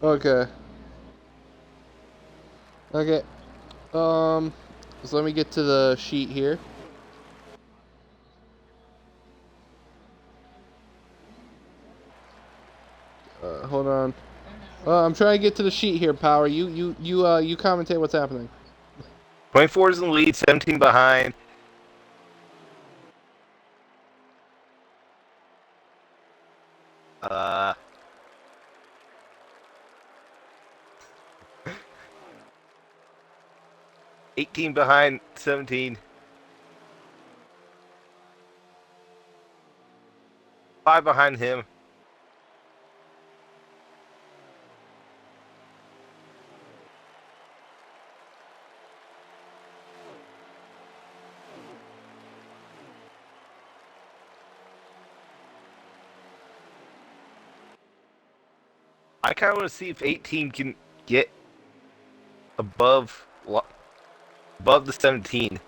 Speaker 1: Okay. Okay. So let me get to the sheet here. Hold on. I'm trying to get to the sheet here, Power. You commentate what's happening.
Speaker 2: 24 is in the lead, 17 behind. Uh, 18 behind 17. 5 behind him. I kind of want to see if 18 can get above the 17.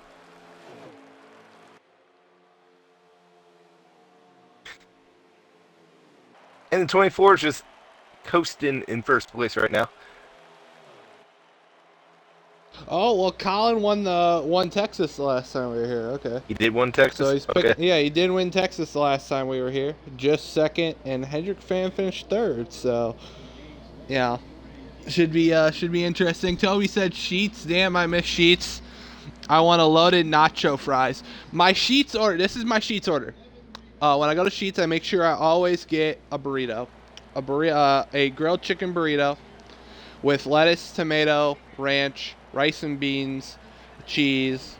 Speaker 2: And the 24 is just coasting in first place right now.
Speaker 1: Oh well, Colin won Texas the last time we were here. Okay.
Speaker 2: He did win Texas.
Speaker 1: So he's picking. Yeah, he did win Texas the last time we were here. Just second, and Hendrick Fan finished third. So, yeah, should be interesting. Toby said Sheets. Damn, I miss Sheets. I want a loaded nacho fries. My Sheets order. This is my Sheets order. When I go to Sheets, I make sure I always get a burrito, a grilled chicken burrito with lettuce, tomato, ranch, rice and beans, cheese.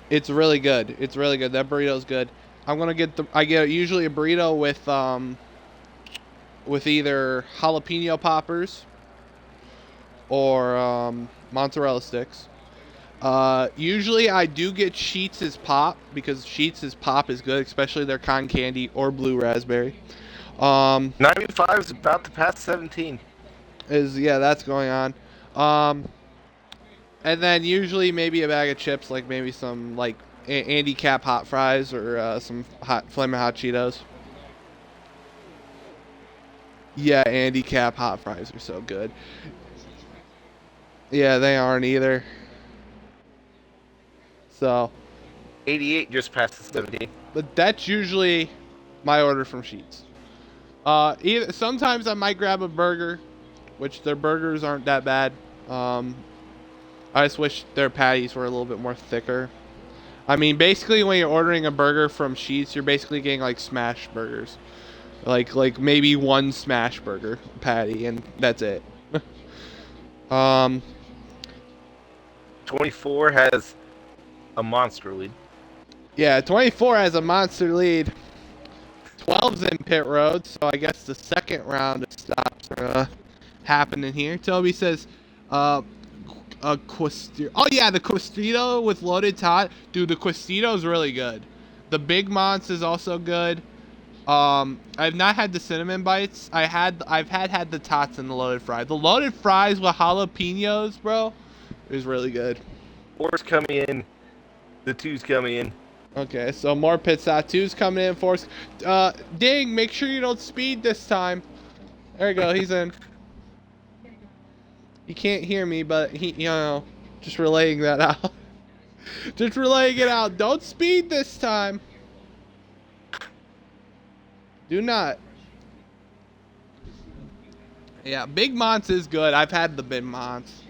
Speaker 1: It's really good. It's really good. That burrito's good. I get usually a burrito with either jalapeno poppers or mozzarella sticks. Usually I do get Sheets' pop because Sheets' pop is good, especially their cotton candy or blue raspberry.
Speaker 2: 95 is about to pass 17.
Speaker 1: That's going on. And then usually maybe a bag of chips, like maybe some like Andy Cap hot fries or some Flamin' Hot Cheetos. Yeah, Andy Cap hot fries are so good. Yeah, they aren't either. So
Speaker 2: 88 just passed the 17.
Speaker 1: But that's usually my order from Sheets. Sometimes I might grab a burger, which their burgers aren't that bad. I just wish their patties were a little bit more thicker. I mean, basically, when you're ordering a burger from Sheets, you're basically getting like smash burgers, like maybe one smash burger patty, and that's it.
Speaker 2: 24 has a monster lead.
Speaker 1: Yeah, 24 has a monster lead. 12's in pit road, so I guess the second round of stops are happening here. Toby says, oh yeah, the Questito with loaded tot. Dude, the Questito is really good. The Big Mons is also good. I've not had the cinnamon bites. I've had the tots and the loaded fries. The loaded fries with jalapenos, bro, is really good.
Speaker 2: 4's coming in. The 2's coming in.
Speaker 1: Okay, so more pit stop. 2's coming in. 4's. Ding, make sure you don't speed this time. There you go. He's in. He can't hear me, but just relaying that out. Just relaying it out. Don't speed this time. Do not. Yeah, Big Mons is good. I've had the Big Mons.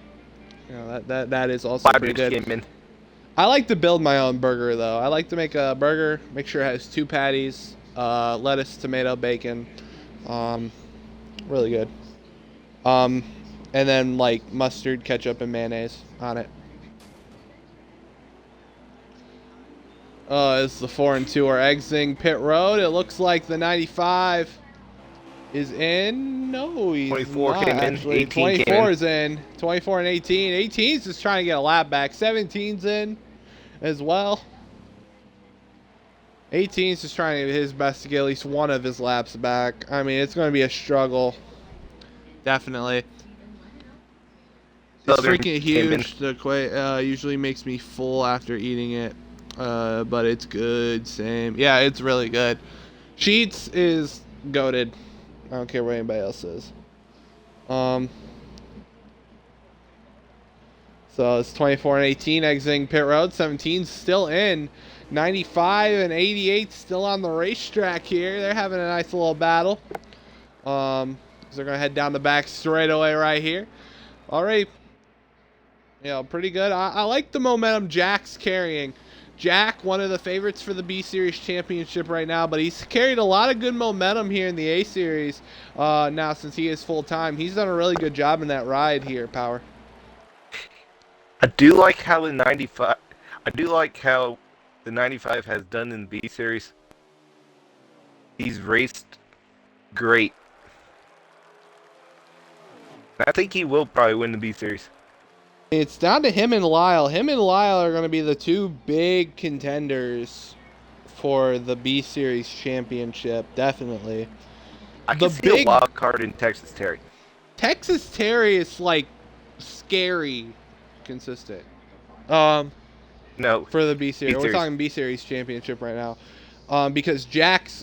Speaker 1: That is also pretty good.
Speaker 2: Came in.
Speaker 1: I like to build my own burger, though. I like to make a burger, make sure it has 2 patties, lettuce, tomato, bacon. Really good. And then, like, mustard, ketchup, and mayonnaise on it. It's the 4 and 2 are exiting pit road. It looks like the 95 is in. No, he's
Speaker 2: 24
Speaker 1: not,
Speaker 2: came
Speaker 1: actually.
Speaker 2: in. 18
Speaker 1: 24
Speaker 2: came in.
Speaker 1: is in. 24 and 18. 18's just trying to get a lap back. 17's in as well. 18's just trying to do his best to get at least one of his laps back. I mean, it's going to be a struggle. Definitely. It's freaking huge. The quay usually makes me full after eating it. But it's good. Same. Yeah, it's really good. Sheets is goated. I don't care what anybody else says. So it's 24 and 18 exiting pit road. 17's still in. 95 and 88 still on the racetrack here. They're having a nice little battle. So they're going to head down the back straightaway right here. All right. Pretty good. I like the momentum Jack's carrying. Jack, one of the favorites for the B-Series championship right now, but he's carried a lot of good momentum here in the A-Series now since he is full-time. He's done a really good job in that ride here, Power.
Speaker 2: I do like how the 95 has done in the B-Series. He's raced great. I think he will probably win the B-Series.
Speaker 1: It's down to him and Lyle. Him and Lyle are going to be the 2 big contenders for the B-Series championship, definitely.
Speaker 2: I can see a wild card in Texas Terry.
Speaker 1: Texas Terry is, like, scary consistent.
Speaker 2: No.
Speaker 1: For the B-Series. We're talking B-Series championship right now. Because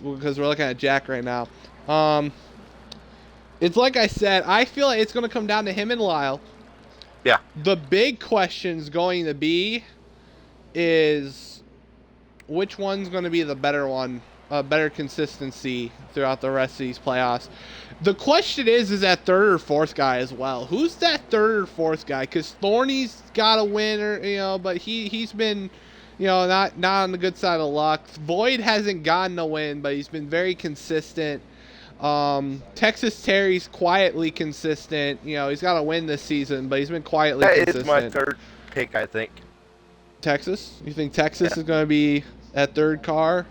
Speaker 1: we're looking at Jack right now. It's like I said, I feel like it's going to come down to him and Lyle.
Speaker 2: Yeah.
Speaker 1: The big question's going to be is which one's going to be the better one, better consistency throughout the rest of these playoffs. The question is that third or fourth guy as well. Who's that third or fourth guy? Because Thorny's got a win, but he's been, not on the good side of luck. Void hasn't gotten a win, but he's been very consistent. Texas Terry's quietly consistent. He's got a win this season, but he's been quietly consistent.
Speaker 2: That is my third pick, I think.
Speaker 1: Texas? You think Texas is going to be that third car?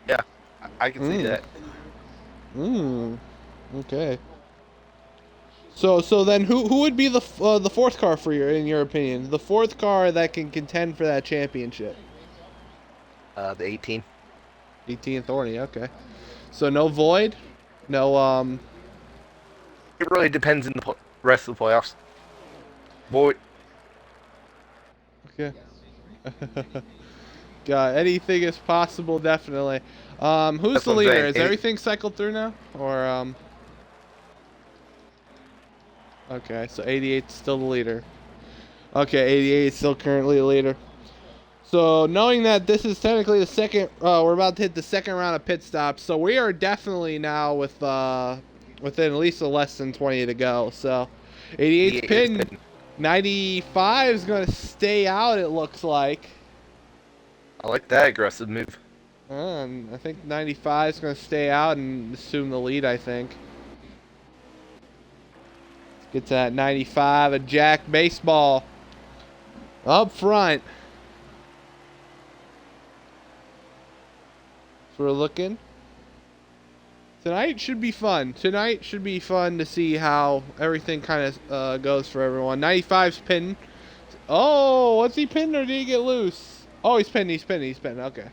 Speaker 2: Yeah, I can see that.
Speaker 1: Okay. So then who would be the fourth car for in your opinion? The fourth car that can contend for that championship?
Speaker 2: The 18.
Speaker 1: 18 Thorny, okay. So no Void? No,
Speaker 2: It really depends in the rest of the playoffs. Void.
Speaker 1: Okay. God, anything is possible, definitely. Who's the leader? Is everything cycled through now? Or, Okay, so 88's still the leader. Okay, 88 is still currently the leader. So, knowing that this is technically the second, we're about to hit the second round of pit stops, so we are definitely now within at least less than 20 to go. So, 88's pinned. 95 is going to stay out, it looks like.
Speaker 2: I like that aggressive move.
Speaker 1: I think 95 is going to stay out and assume the lead, I think. Let's get to that 95, a Jack baseball up front. So we're looking. Tonight should be fun. Tonight should be fun to see how everything kind of goes for everyone. 95's pinned. Oh, what's he pinned or did he get loose? Oh, he's pinned. Okay.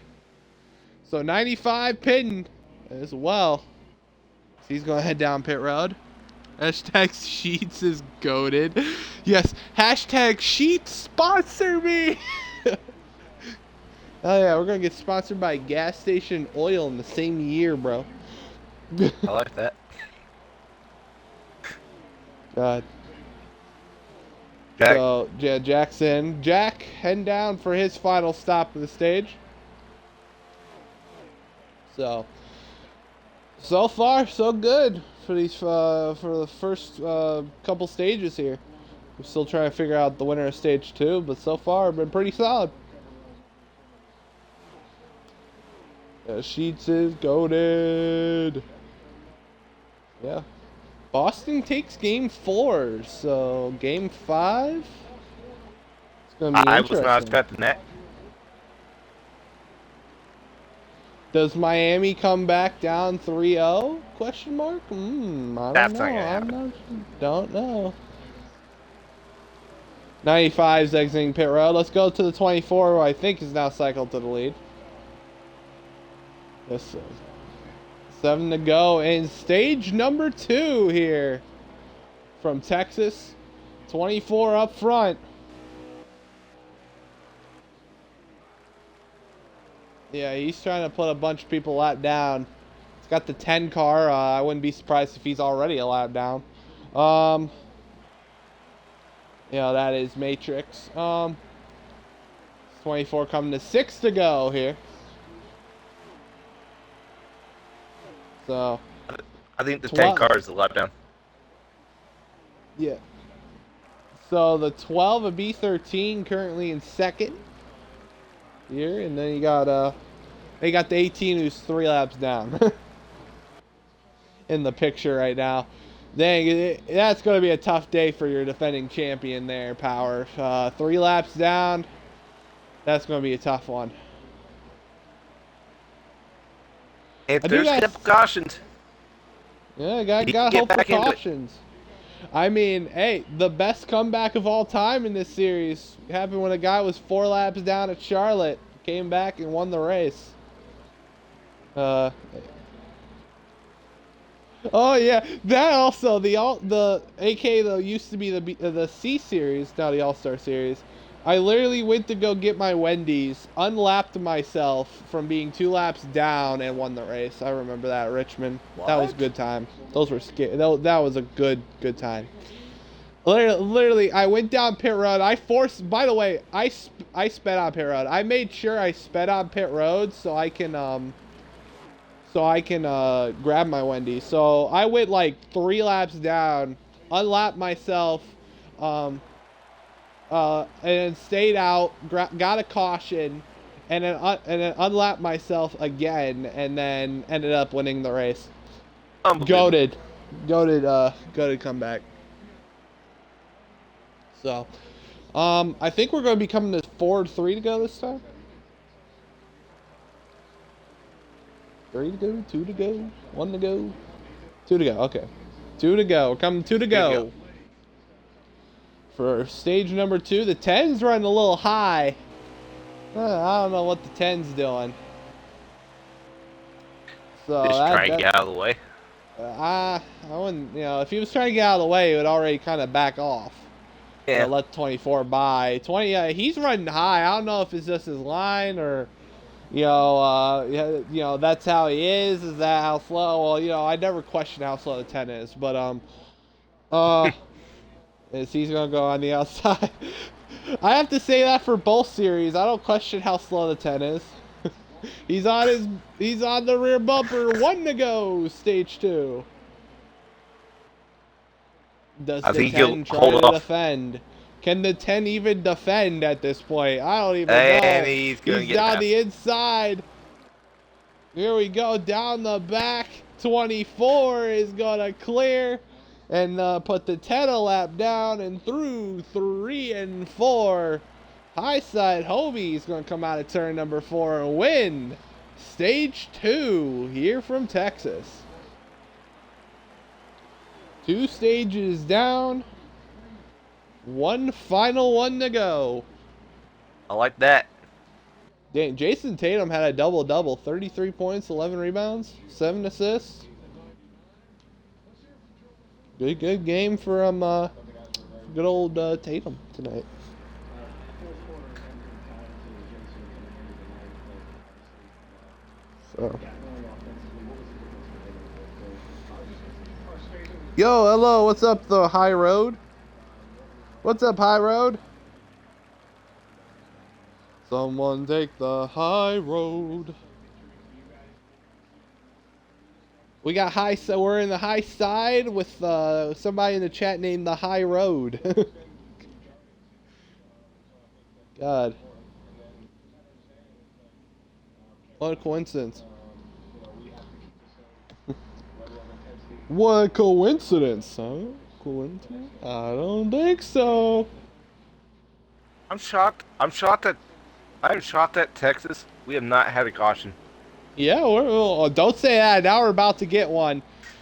Speaker 1: So 95 pinned as well. So he's going to head down pit road. Hashtag Sheets is goated. Yes, hashtag Sheets sponsor me. Oh yeah, we're going to get sponsored by gas station oil in the same year, bro.
Speaker 2: I like that.
Speaker 1: God.
Speaker 2: Jack.
Speaker 1: So, yeah, Jack's in. Jack heading down for his final stop of the stage. So far, so good for these for the first couple stages here. We're still trying to figure out the winner of stage 2, but so far, been pretty solid. Yeah, Sheets is goated. Yeah. Boston takes game 4, so game 5. It's gonna be
Speaker 2: I
Speaker 1: interesting.
Speaker 2: was not expecting that.
Speaker 1: Does Miami come back down 3-0? Question mark? I don't know.
Speaker 2: That's not gonna happen.
Speaker 1: Don't know. 95's exiting pit road. Let's go to the 24, who I think is now cycled to the lead. Yes, sir. 7 to go in stage number 2 here from Texas. 24 up front. Yeah, he's trying to put a bunch of people lap down. He's got the 10 car. I wouldn't be surprised if he's already a lap down. Yeah, that is Matrix. 24 coming to 6 to go here. So,
Speaker 2: I think the 10 car is the lap down.
Speaker 1: Yeah. So the 12 of B13 currently in second here, and then you got the 18 who's 3 laps down in the picture right now. Dang, that's going to be a tough day for your defending champion there, Power. 3 laps down. That's going to be a tough one.
Speaker 2: If there's cautions.
Speaker 1: Yeah, got hope for cautions. I mean, hey, the best comeback of all time in this series happened when a guy was 4 laps down at Charlotte, came back and won the race. Oh yeah, that also the AK though used to be the C series, now the All-Star series. I literally went to go get my Wendy's, unlapped myself from being 2 laps down, and won the race. I remember that at Richmond.
Speaker 2: What?
Speaker 1: That was a good time. Those were scary. That was a good time. Literally, I went down pit road. By the way, I sped on pit road. I made sure I sped on pit road so I can grab my Wendy's. So I went like 3 laps down, unlapped myself, and stayed out, got a caution, and then unlapped myself again, and then ended up winning the race. Goated comeback. So, I think we're going to be coming to 4-3 to go this time. 3 to go, 2 to go, 1 to go, 2 to go. Okay, 2 to go. We're coming 2 to go. For stage number 2, the 10's running a little high. I don't know what the 10's doing. So
Speaker 2: just trying to get out of the way.
Speaker 1: I wouldn't, if he was trying to get out of the way, he would already kind of back off.
Speaker 2: Yeah.
Speaker 1: Let 24 by. 20. Yeah, he's running high. I don't know if it's just his line or, that's how he is. Is that how slow? Well, I never question how slow the 10 is, but is he's gonna go on the outside. I have to say that for both series. I don't question how slow the 10 is. He's on the rear bumper. 1 to go, stage 2. Does the 10 try to defend? Can the 10 even defend at this point? I don't even know.
Speaker 2: And he's
Speaker 1: down the inside. Here we go, down the back. 24 is gonna clear and put the 10 a lap down, and through 3 and 4. High side Hobie's going to come out of turn number 4 and win stage 2 here from Texas. 2 stages down. 1 final one to go.
Speaker 2: I like that.
Speaker 1: Dang, Jason Tatum had a double-double. 33 points, 11 rebounds, 7 assists. Good game for good old Tatum tonight. So. Yo, hello, what's up, the High Road? What's up, High Road? Someone take the high road. We got so we're in the high side with somebody in the chat named the High Road. God. What a coincidence. What a coincidence, huh? Coincidence? I don't think so.
Speaker 2: I'm shocked that Texas, we have not had a caution.
Speaker 1: Yeah, don't say that. Now we're about to get one.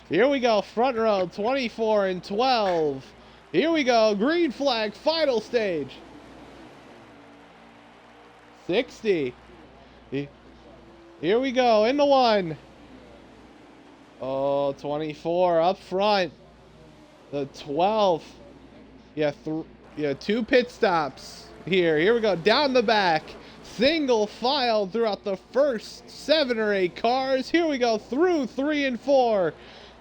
Speaker 1: Here we go. Front row, 24 and 12. Here we go. Green flag, final stage. 60. Here we go. Into 1. Oh, 24 up front. The 12. Yeah, 2 pit stops here. Here we go. Down the back. Single file throughout the first 7 or 8 cars. Here we go through 3 and 4.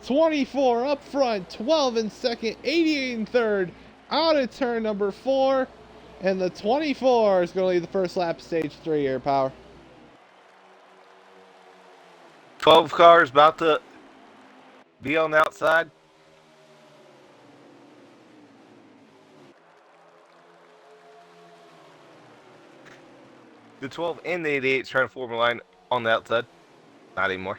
Speaker 1: 24 up front, 12 in second, 88 in third. Out of turn number 4. And the 24 is going to lead the first lap, stage 3 here, Power.
Speaker 2: 12 cars about to be on the outside. The 12 and the 88 is trying to form a line on the outside. Not anymore.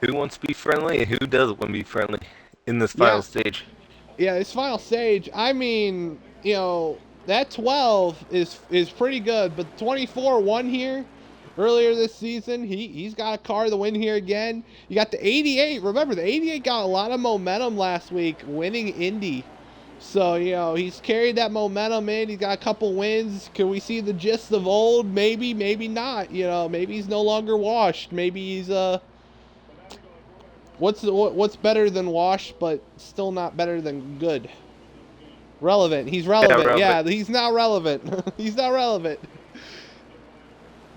Speaker 2: Who wants to be friendly and who doesn't want to be friendly in this final stage?
Speaker 1: Yeah, this final stage, I mean, that 12 is pretty good, but 24 won here earlier this season. He's got a car to win here again. You got the 88. Remember, the 88 got a lot of momentum last week, winning Indy. So, you know, he's carried that momentum in. He's got a couple wins. Can we see the gist of old? Maybe, maybe not. You know, maybe he's no longer washed. Maybe he's what's better than washed, but still not better than good? Relevant. He's relevant. Yeah, he's not relevant. He's not relevant.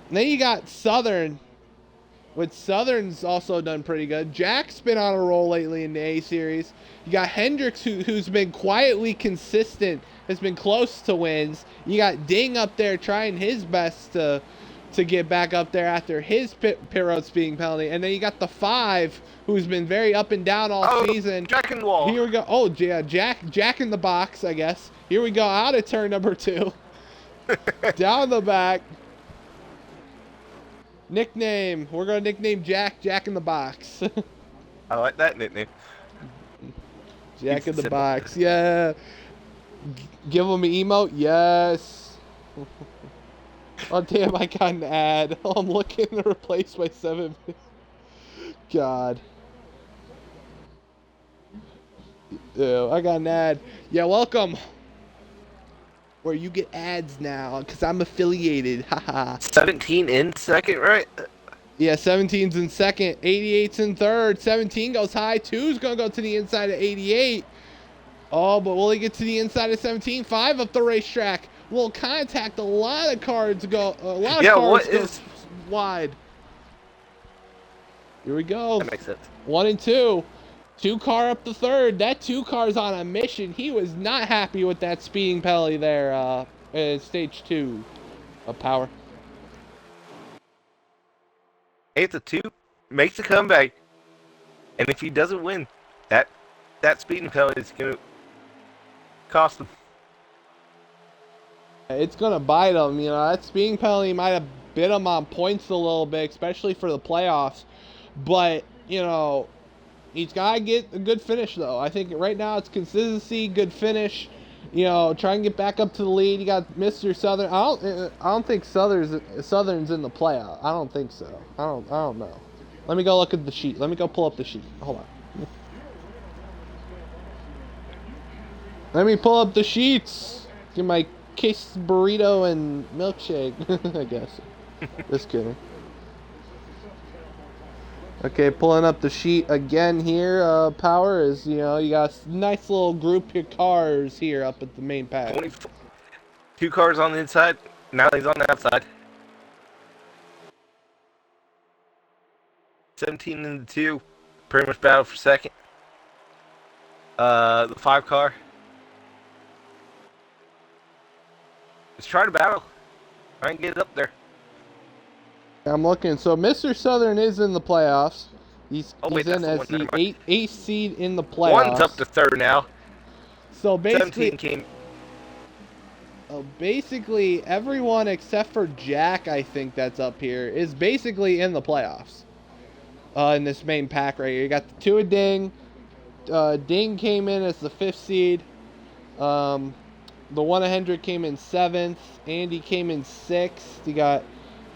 Speaker 1: And then you got Southern, which Southern's also done pretty good. Jack's been on a roll lately in the A Series. You got Hendricks, who's been quietly consistent, has been close to wins. You got Ding up there trying his best to get back up there after his pit road speeding penalty. And then you got the 5, who's been very up and down all season.
Speaker 2: Jack in the wall.
Speaker 1: Here we go. Oh, yeah, Jack in the box, I guess. Here we go, out of turn number 2. Down the back. Nickname. We're going to nickname Jack in the box.
Speaker 2: I like that nickname.
Speaker 1: Jack in the box. Yeah. Give him an emote. Yes. Oh, damn, I got an ad. I'm looking to replace my 7. God. Ew, I got an ad. Yeah, welcome. Where you get ads now, because I'm affiliated. Haha.
Speaker 2: 17 in second, right?
Speaker 1: Yeah, 17's in second. 88's in third. 17 goes high. 2's going to go to the inside of 88. Oh, but will he get to the inside of 17? 5 up the racetrack. Will contact. A lot of cards go. A lot of cars go wide. Here we go.
Speaker 2: That makes sense.
Speaker 1: 1 and 2. 2 car up the third. That 2 car's on a mission. He was not happy with that speeding penalty there in stage 2 of power.
Speaker 2: If the 2 makes a comeback, and if he doesn't win, that speeding penalty is going to cost him.
Speaker 1: It's going to bite him. You know, that speeding penalty might have bit him on points a little bit, especially for the playoffs. But, you know, he's got to get a good finish, though. I think right now it's consistency, good finish. You know, try and get back up to the lead. You got Mr. Southern. I don't think Southern's in the playoff. I don't think so. I don't know. Let me go look at the sheet. Let me go pull up the sheet. Hold on. Let me pull up the sheets. Get my case burrito and milkshake, I guess. Just kidding. Okay, pulling up the sheet again here. Power is, you know, you got a nice little group of cars here up at the main pack.
Speaker 2: 2 cars on the inside. Now he's on the outside. 17 in the 2. Pretty much battle for second. The 5 car. Let's try to battle. Try and get it up there.
Speaker 1: I'm looking. So Mr. Southern is in the playoffs. He's in as the 8th seed in the playoffs.
Speaker 2: 1's up to 3rd now.
Speaker 1: So basically,
Speaker 2: 17 came.
Speaker 1: Basically everyone except for Jack, I think that's up here, is basically in the playoffs. In this main pack right here, you got the 2 of Ding. Ding came in as the 5th seed. The 1 of Hendrick came in 7th. Andy came in 6th. You got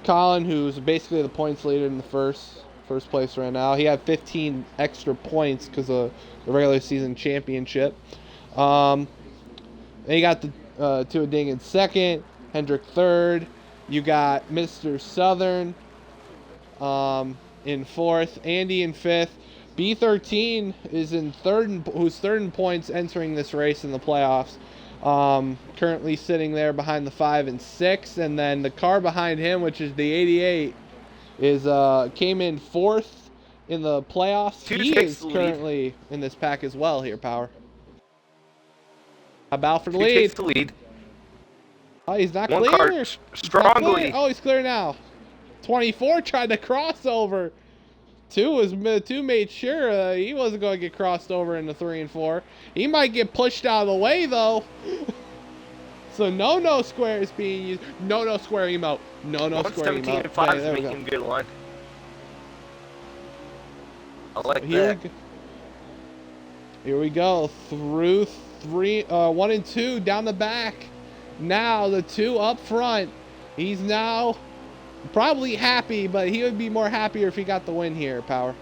Speaker 1: Colin, who's basically the points leader in the first place right now. He had 15 extra points because of the regular season championship. And you got the 2 of Ding in 2nd, Hendrick 3rd. You got Mr. Southern in 4th, Andy in 5th. B13 is in 3rd, who's 3rd in points entering this race in the playoffs. Currently sitting there behind the 5 and 6, and then the car behind him, which is the 88, came in 4th in the playoffs. He is currently in this pack as well here, Power. About for the lead.
Speaker 2: Takes the lead.
Speaker 1: Oh, he's not
Speaker 2: clear. Car strongly.
Speaker 1: Oh, he's clear now. 24 tried to cross over. 2 made sure he wasn't going to get crossed over in the 3 and 4. He might get pushed out of the way, though. So no square is being used. No square emote. No square
Speaker 2: 17
Speaker 1: emote.
Speaker 2: and 5 is making good line. I like that.
Speaker 1: Here we go. Through 1 and 2 down the back. Now the 2 up front. He's now probably happy, but he would be more happier if he got the win here, Power.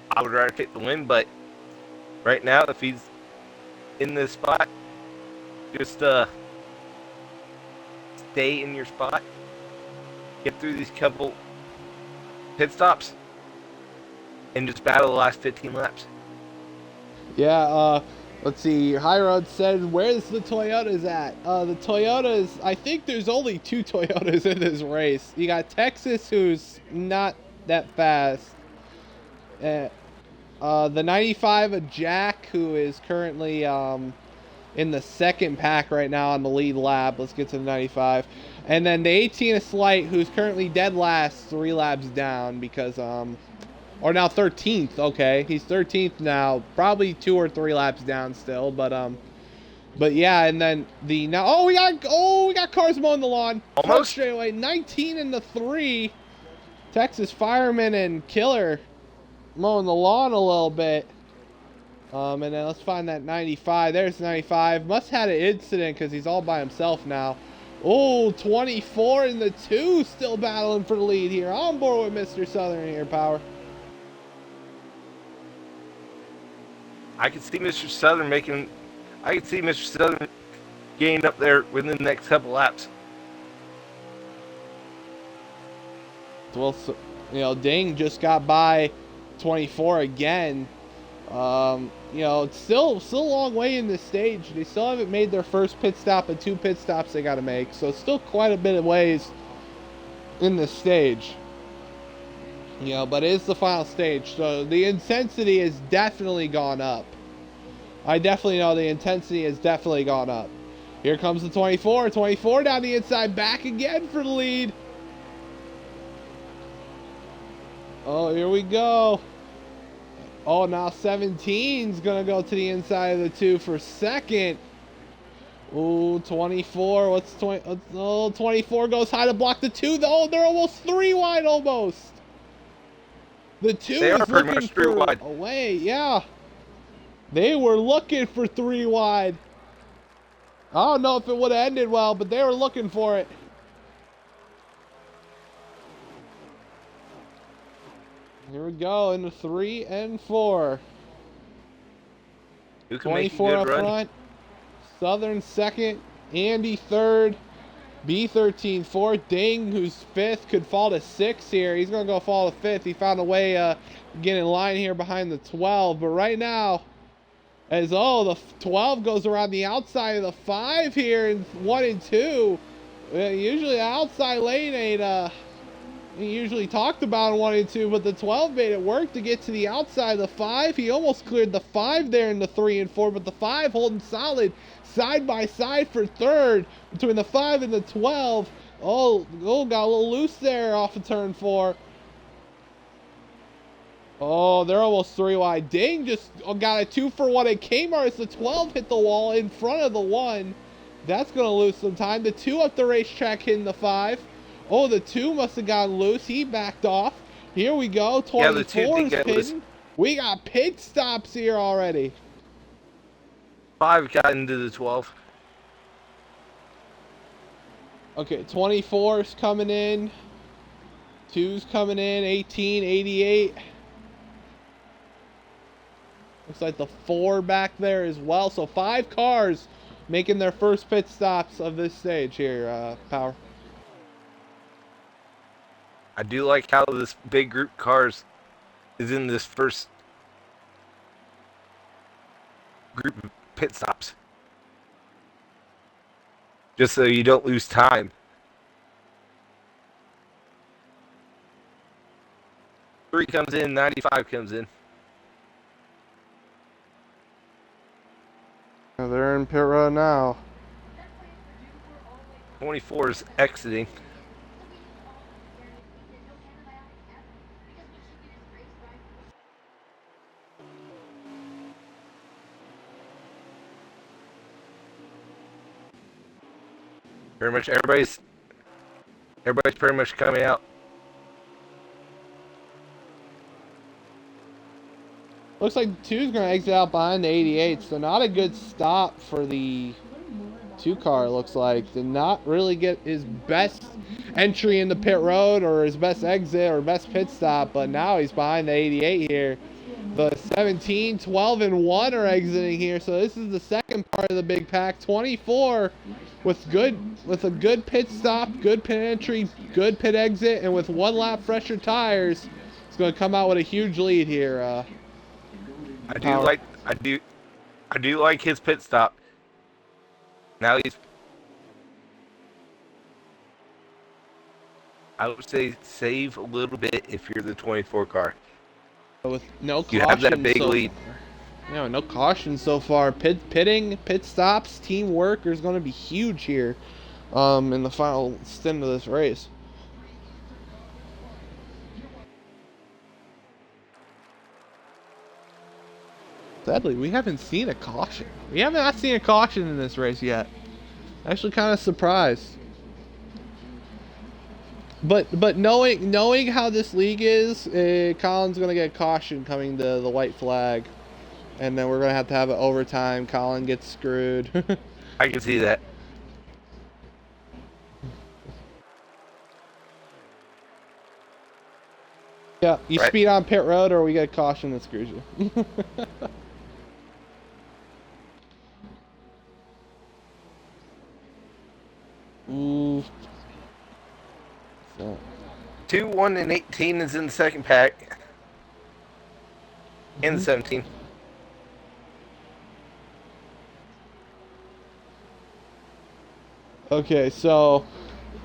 Speaker 2: I would rather take the win, but Right now, if he's in this spot, just stay in your spot. Get through these couple pit stops and just battle the last 15 laps.
Speaker 1: Yeah, let's see. High Road said, where's the Toyotas at? The Toyotas, I think there's only 2 Toyotas in this race. You got Texas, who's not that fast. The 95 of Jack, who is currently in the second pack right now on the lead lap. Let's get to the 95. And then the 18 of Slight, who's currently dead last, 3 laps down because, or now 13th, okay. He's 13th now, probably 2 or 3 laps down still, but yeah, and then we got cars mowing the lawn.
Speaker 2: Almost
Speaker 1: straightaway, 19 and the 3. Texas Fireman and Killer mowing the lawn a little bit. And then let's find that 95. There's 95. Must have had an incident because he's all by himself now. Oh, 24 and the 2 still battling for the lead here. On board with Mr. Southern here, Power.
Speaker 2: I could see Mr. Southern getting up there within the next couple laps.
Speaker 1: Well, so, Ding just got by 24 again. It's still a long way in this stage. They still haven't made their first pit stop and 2 pit stops they got to make. So it's still quite a bit of ways in this stage. But it is the final stage. So the intensity has definitely gone up. I definitely know the intensity has definitely gone up. Here comes the 24. 24 down the inside, back again for the lead. Oh, here we go. Oh, now 17's going to go to the inside of the 2 for second. Ooh, 24. What's 20? Oh, 24 goes high to block the 2. Oh, they're almost 3 wide almost. The 2
Speaker 2: they
Speaker 1: is
Speaker 2: are pretty
Speaker 1: looking
Speaker 2: much 3 wide.
Speaker 1: away. Yeah. They were looking for 3 wide. I don't know if it would have ended well, but they were looking for it. Here we go into 3 and 4. 24 up front. Southern second. Andy third. B13 fourth. Ding, who's 5th, could fall to 6th here. He's going to go fall to 5th. He found a way to get in line here behind the 12. But right now, the 12 goes around the outside of the 5 here in 1 and 2. Usually the outside lane ain't usually talked about in 1 and 2, but the 12 made it work to get to the outside of the 5. He almost cleared the 5 there in the 3 and 4, but the 5 holding solid side by side for 3rd between the 5 and the 12. Oh, got a little loose there off of turn 4. Oh, they're almost 3 wide. Ding just got a 2 for 1 at Kmart as the 12 hit the wall in front of the 1. That's going to lose some time. The 2 up the racetrack hitting the 5. Oh, the 2 must have gotten loose. He backed off. Here we go. 24 is pitting. We got pit stops here already.
Speaker 2: 5 got into the 12.
Speaker 1: Okay, 24's coming in. 2's coming in. 18, 88. Looks like the 4 back there as well. So 5 cars making their first pit stops of this stage here, Power.
Speaker 2: I do like how this big group cars is in this first group of pit stops. Just so you don't lose time. Three comes in, 95 comes in.
Speaker 1: They're in pit road now.
Speaker 2: 24 is exiting. Pretty much everybody's pretty much coming out.
Speaker 1: Looks like the 2's going to exit out behind the 88, so not a good stop for the 2 car, looks like. Did not really get his best entry in the pit road or his best exit or best pit stop, but now he's behind the 88 here. The 17, 12, and 1 are exiting here, so this is the second part of the big pack. 24 with a good pit stop, good pit entry, good pit exit, and with 1 lap fresher tires, it's going to come out with a huge lead here.
Speaker 2: I do like his pit stop. Now I would say save a little bit if you're the 24 car.
Speaker 1: With no caution,
Speaker 2: you have that big lead.
Speaker 1: Yeah, no caution so far. Pit stops, teamwork is going to be huge here in the final stint of this race. Sadly, we haven't seen a caution. We have not seen a caution in this race yet. Actually, kind of surprised. But knowing how this league is, Colin's gonna get caution coming to the white flag, and then we're gonna have it overtime. Colin gets screwed.
Speaker 2: I can see that.
Speaker 1: Yeah, you right. Speed on pit road, or we get caution that screws you. Ooh. So.
Speaker 2: 2, 1, and 18 is in the second pack. And the 17.
Speaker 1: Okay, so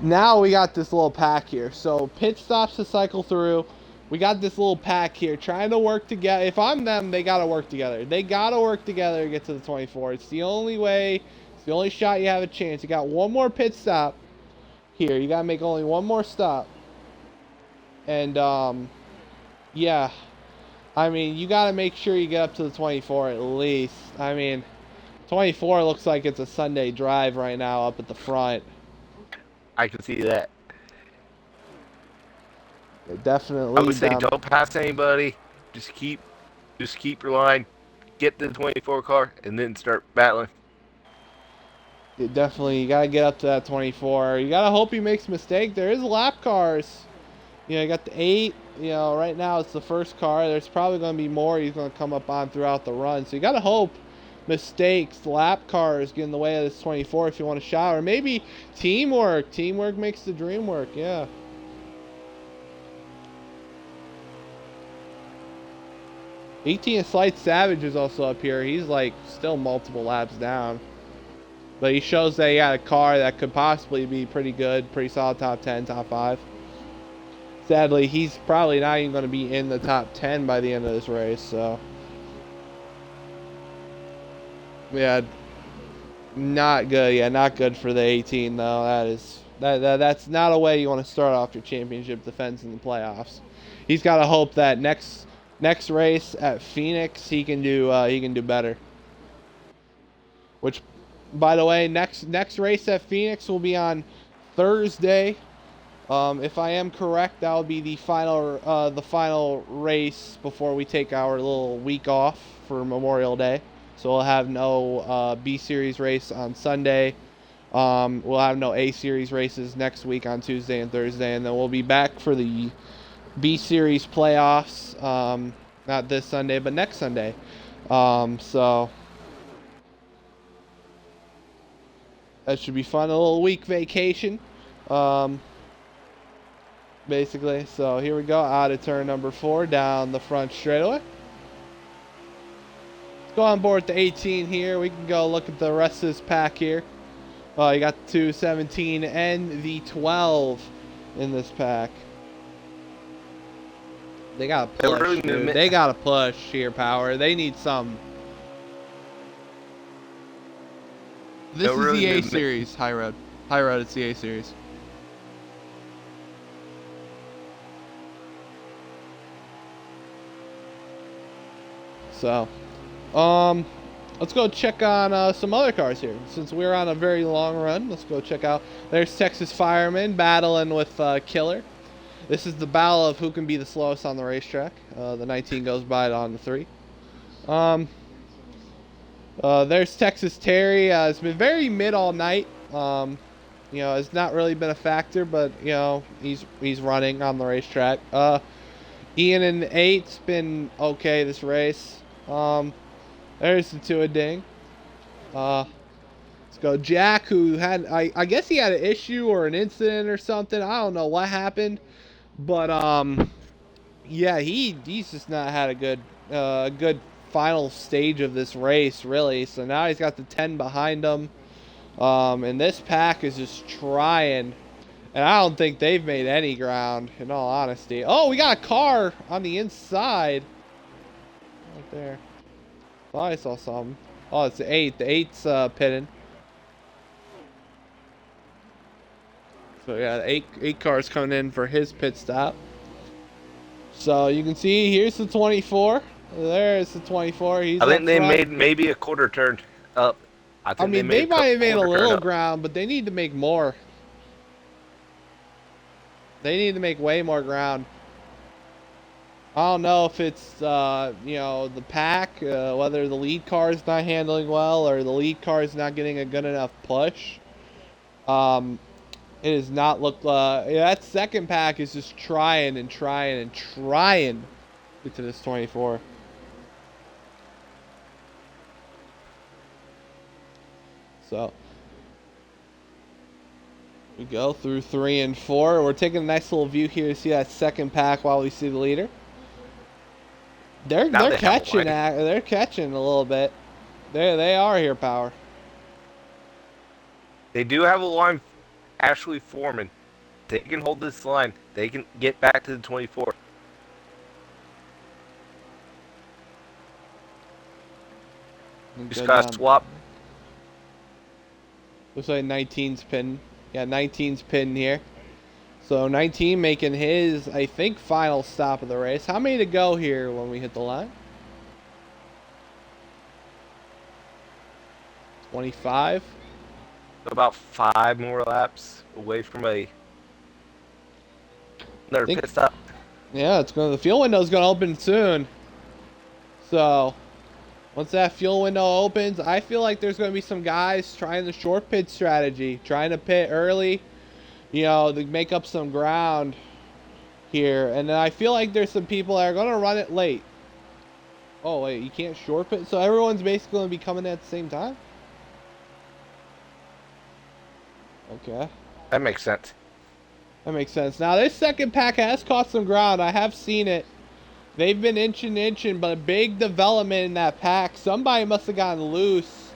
Speaker 1: now we got this little pack here. So pit stops to cycle through. We got this little pack here trying to work together. If I'm them, they got to work together. They got to work together to get to the 24. It's the only way. It's the only shot you have a chance. You got one more pit stop here. You got to make only one more stop. And, yeah. I mean, you got to make sure you get up to the 24 at least. I mean, 24 looks like it's a Sunday drive right now up at the front.
Speaker 2: I can see that.
Speaker 1: Definitely.
Speaker 2: I would say don't pass anybody. Just keep your line. Get to the 24 car and then start battling.
Speaker 1: Definitely, you gotta get up to that 24. You gotta hope he makes a mistake. There is lap cars. You know, you got the 8. You know, right now it's the first car. There's probably gonna be more he's gonna come up on throughout the run. So you gotta hope mistakes, lap cars get in the way of this 24 if you want a shot, or maybe teamwork. Teamwork makes the dream work. Yeah. '18 Slight Savage is also up here. He's like still multiple laps down. But he shows that he had a car that could possibly be pretty good, pretty solid top 10, top 5. Sadly, he's probably not even going to be in the top 10 by the end of this race, so. Yeah, not good. Yeah, not good for the 18 though. That's not a way you want to start off your championship defense in the playoffs. He's got to hope that next race at Phoenix he can do better. Which, by the way, next race at Phoenix will be on Thursday. If I am correct, that will be the final race before we take our little week off for Memorial Day. So we'll have no B Series race on Sunday. We'll have no A Series races next week on Tuesday and Thursday, and then we'll be back for the B Series playoffs. Not this Sunday, but next Sunday. So that should be fun. A little week vacation. Basically. So here we go. Out of turn number 4 down the front straightaway. Let's go on board the 18 here. We can go look at the rest of this pack here. You got the 2, 17, and the 12 in this pack. They got to push, dude. They got to push here, Power. They need some. This is the A Series, High Road. High Road, it's the A Series. So, let's go check on some other cars here. Since we're on a very long run, let's go check out. There's Texas Fireman battling with Killer. This is the battle of who can be the slowest on the racetrack. The 19 goes by on the 3. There's Texas Terry. It's been very mid all night. You know, it's not really been a factor, but you know he's running on the racetrack. Ian in 8's been okay this race. There's the two a ding. Let's go Jack, who had I guess he had an issue or an incident or something. I don't know what happened, but yeah, he's just not had a good final stage of this race really. So now he's got the 10 behind him. And this pack is just trying. And I don't think they've made any ground, in all honesty. Oh, we got a car on the inside. Right there. Thought I saw something. Oh, it's the 8. The 8's pitting. So yeah, the 8 car's coming in for his pit stop. So you can see here's the 24. There's the 24. He's
Speaker 2: I think they
Speaker 1: front.
Speaker 2: made maybe a quarter turn up.
Speaker 1: I mean, they might have made a little ground, but they need to make more. They need to make way more ground. I don't know if it's, you know, the pack, whether the lead car is not handling well or the lead car is not getting a good enough push. It does not look, that second pack is just trying and trying and trying to get to this 24. So we go through 3 and 4. We're taking a nice little view here to see that second pack while we see the leader. They're catching they're catching a little bit. They are here, Power.
Speaker 2: They do have a line. Ashley Foreman. They can hold this line. They can get back to the 24. Just got to swap.
Speaker 1: Looks like 19's pin. Yeah, 19's pin here. So 19 making his, I think, final stop of the race. How many to go here when we hit the line? 25.
Speaker 2: About 5 more laps away from another pit stop.
Speaker 1: Yeah, the fuel window is going to open soon. So once that fuel window opens, I feel like there's going to be some guys trying the short pit strategy, trying to pit early, you know, to make up some ground here. And then I feel like there's some people that are going to run it late. Oh, wait, you can't short pit? So everyone's basically going to be coming at the same time? Okay.
Speaker 2: That makes sense.
Speaker 1: That makes sense. Now, this second pack has caught some ground. I have seen it. They've been inching, but a big development in that pack. Somebody must have gotten loose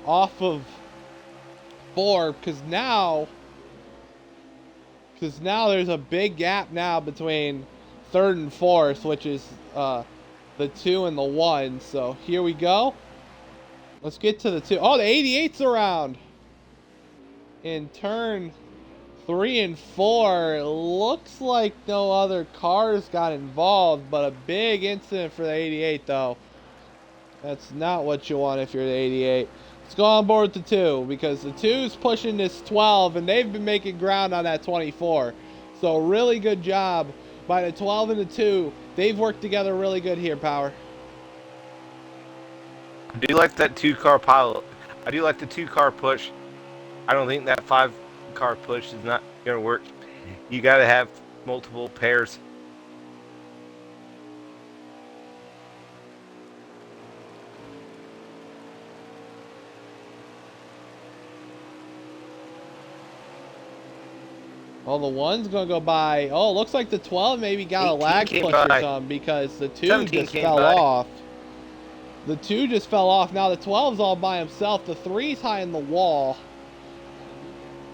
Speaker 1: off of 4, because now there's a big gap now between 3rd and 4th, which is the 2 and the 1. So here we go. Let's get to the 2. Oh, the 88's around. In turn 3 and 4, looks like no other cars got involved, but a big incident for the 88 though. That's not what you want if you're the 88. Let's go on board with the 2, because the 2's pushing this 12 and they've been making ground on that 24. So really good job by the 12 and the 2. They've worked together really good here, Power.
Speaker 2: I do like that 2-car pilot. I do like the 2-car push. I don't think that 5-car push is not going to work. You got to have multiple pairs.
Speaker 1: Well, the 1's going to go by. Oh, looks like the 12 maybe got a lag push or something, because the 2 just fell off. The 2 just fell off. Now the 12's all by himself. The 3's high in the wall.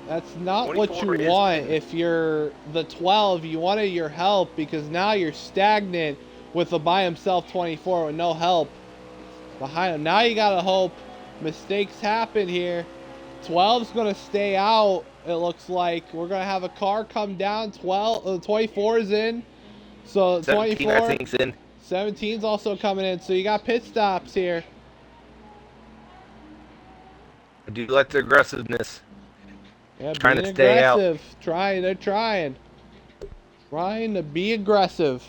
Speaker 1: That's not what you want. If you're the 12, you wanted your help, because now you're stagnant with a by himself 24 with no help behind him. Now you gotta hope mistakes happen here. 12's gonna stay out. It looks like we're gonna have a car come down. 24's in. So 24.
Speaker 2: I think's in.
Speaker 1: 17's also coming in. So you got pit stops here.
Speaker 2: I do like the aggressiveness.
Speaker 1: Yeah,
Speaker 2: trying to stay out.
Speaker 1: They're trying to be aggressive.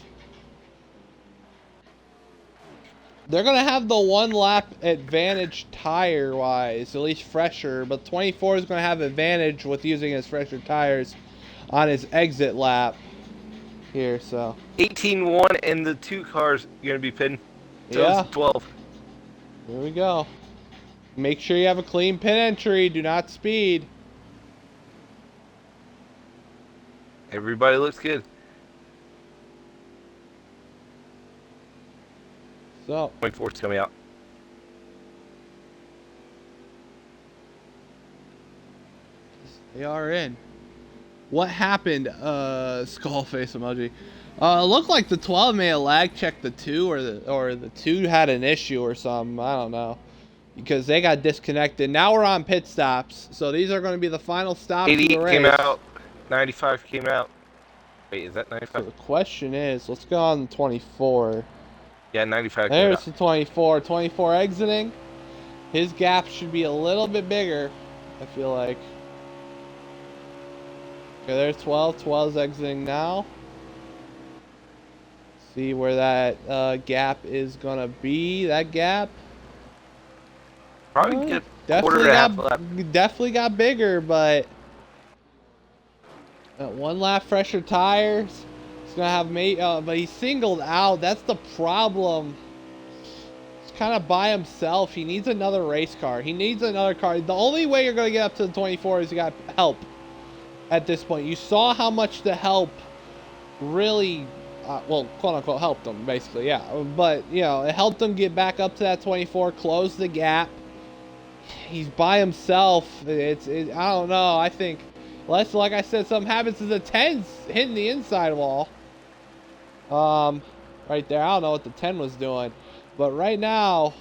Speaker 1: They're going to have the 1 lap advantage tire-wise, at least fresher, but 24 is going to have advantage with using his fresher tires on his exit lap. here, so
Speaker 2: 18-1, and the 2 cars going to be pinned. So
Speaker 1: yeah,
Speaker 2: it's 12.
Speaker 1: here we go. Make sure you have a clean pin entry. Do not speed.
Speaker 2: Everybody looks good.
Speaker 1: So
Speaker 2: 24 is coming out.
Speaker 1: they are in. What happened? Skull face emoji. Looked like the 12 may have lag checked the 2, or the 2 had an issue or something. I don't know, because they got disconnected. Now we're on pit stops, so these are going to be the final stops of the
Speaker 2: 88
Speaker 1: race.
Speaker 2: came out. 95 came out. Wait, is that
Speaker 1: So
Speaker 2: 95?
Speaker 1: the question is, let's go on 24.
Speaker 2: Yeah, 95 came
Speaker 1: There's
Speaker 2: out.
Speaker 1: the 24. 24 exiting. His gap should be a little bit bigger, I feel like. Okay, there's 12. 12's exiting now. See where that gap is going to be. That gap.
Speaker 2: Probably get quarter to half lap.
Speaker 1: Definitely got bigger, but one lap fresher tires. He's gonna have but he's singled out. That's the problem. He's kind of by himself. He needs another race car. He needs another car. The only way you're gonna get up to the 24 is you got help. At this point, you saw how much the help really, well, quote unquote, helped him basically, yeah. But you know, it helped him get back up to that 24, close the gap. He's by himself. I don't know. I think, unless, like I said, something happens to the 10's hitting the inside wall. Right there. I don't know what the 10 was doing, but right now,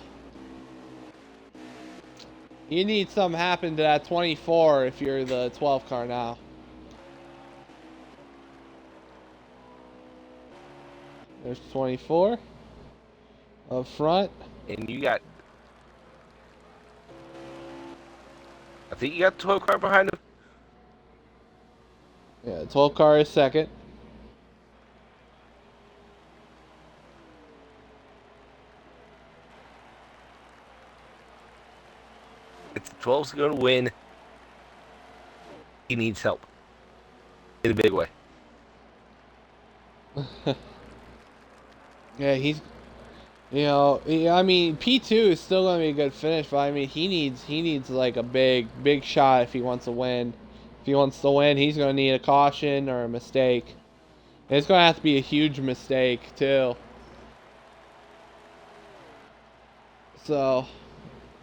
Speaker 1: you need something happen to that 24 if you're the 12 car now. There's 24 up front.
Speaker 2: And you got, I think you got the 12 car behind him.
Speaker 1: Yeah, 12 car is second.
Speaker 2: If the 12's going to win, he needs help in a big way.
Speaker 1: Yeah, he's, you know, I mean, P2 is still going to be a good finish, but I mean, he needs like a big shot if he wants to win. If he wants to win, he's going to need a caution or a mistake. And it's going to have to be a huge mistake too. So,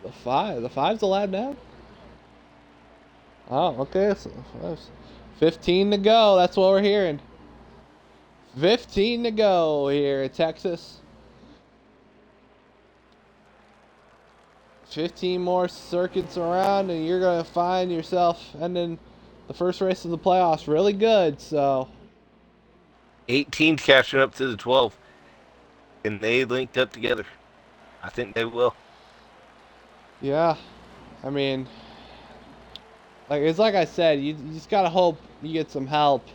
Speaker 1: the 5's a lap down. Oh, okay. So 15 to go. That's what we're hearing. 15 to go here at Texas. 15 more circuits around, and you're going to find yourself ending the first race of the playoffs really good. So
Speaker 2: 18's catching up to the 12, and they linked up together. I think they will.
Speaker 1: yeah, I mean, like I said, you just gotta hope you get some help,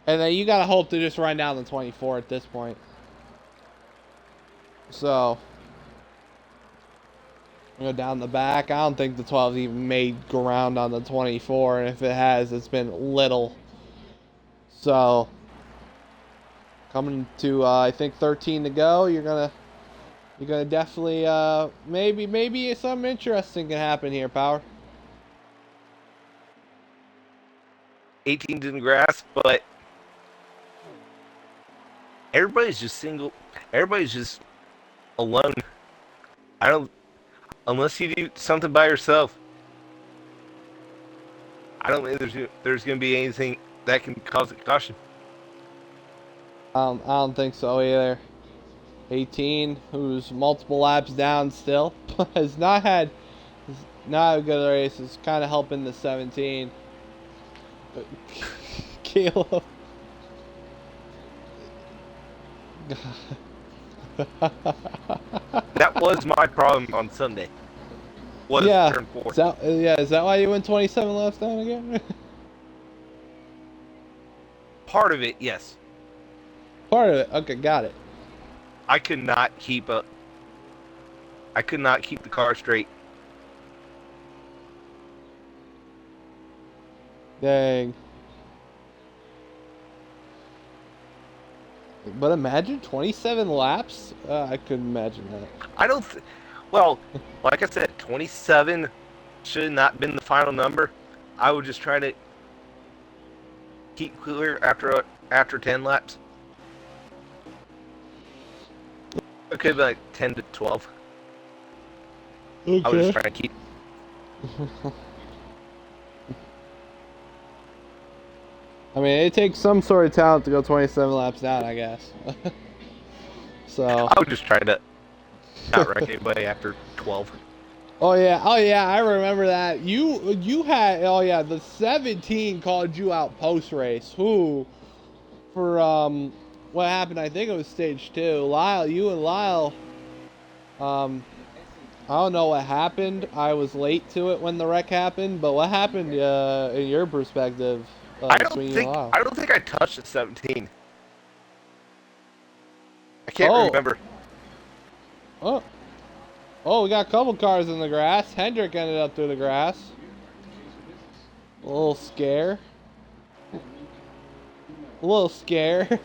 Speaker 1: and then you gotta hope to just run down the 24 at this point. So go down the back. I don't think the 12's even made ground on the 24, and if it has, it's been little. So coming to I think 13 to go, you're gonna definitely maybe something interesting can happen here, Power.
Speaker 2: 18's in the grass, but everybody's just single. Everybody's just alone. I don't, unless you do something by yourself. I don't think there's going to be anything that can cause a caution.
Speaker 1: I don't think so either. 18, who's multiple laps down still, has not had not a good race. Is kind of helping the 17. Caleb.
Speaker 2: That was my problem on Sunday. Was
Speaker 1: Yeah.
Speaker 2: turn 4.
Speaker 1: Is that why you went 27 laps down again?
Speaker 2: Part of it, yes.
Speaker 1: Part of it. Okay, got it.
Speaker 2: I could not keep up. I could not keep the car straight.
Speaker 1: Dang. But imagine 27 laps. I couldn't imagine that.
Speaker 2: I don't. Well, like I said, 27 should not been the final number. I would just try to keep clear after 10 laps. It could be like 10 to 12.
Speaker 1: Okay.
Speaker 2: I was just trying to keep.
Speaker 1: I mean, it takes some sort of talent to go 27 laps down, I guess. So.
Speaker 2: I was just trying to outright anybody after 12.
Speaker 1: Oh yeah, I remember that. You had, oh yeah, the 17 called you out post race. Who for what happened? I think it was stage 2. Lyle, you and Lyle. I don't know what happened. I was late to it when the wreck happened, but what happened in your perspective?
Speaker 2: I don't think I touched the 17. I can't remember.
Speaker 1: Oh, we got a couple cars in the grass. Hendrick ended up through the grass. A little scare. A little scare.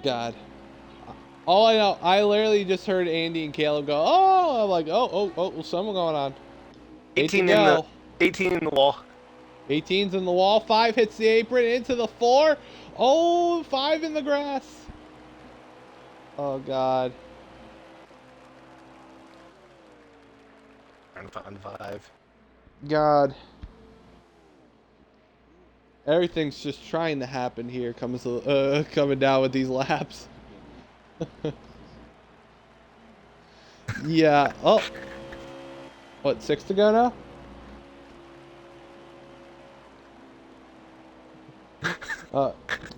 Speaker 1: God. All I know, I literally just heard Andy and Caleb go, oh, I'm like, oh, something going on.
Speaker 2: 18 in the wall.
Speaker 1: 18's in the wall. 5 hits the apron into the 4. Oh, 5 in the grass. Oh, God.
Speaker 2: On 5.
Speaker 1: God. Everything's just trying to happen here coming down with these laps. Yeah. Oh. What, 6 to go now?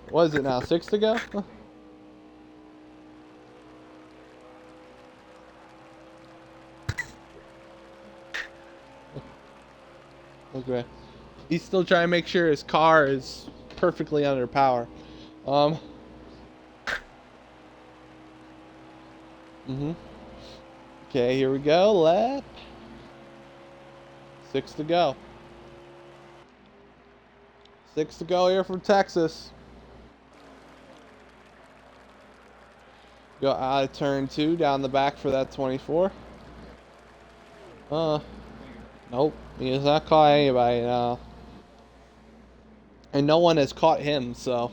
Speaker 1: What is it now? 6 to go? Okay. He's still trying to make sure his car is perfectly under power. Okay, here we go. Lap. 6 to go. 6 to go here from Texas. Go out of turn 2, down the back for that 24. Nope. He has not caught anybody now. And no one has caught him, so.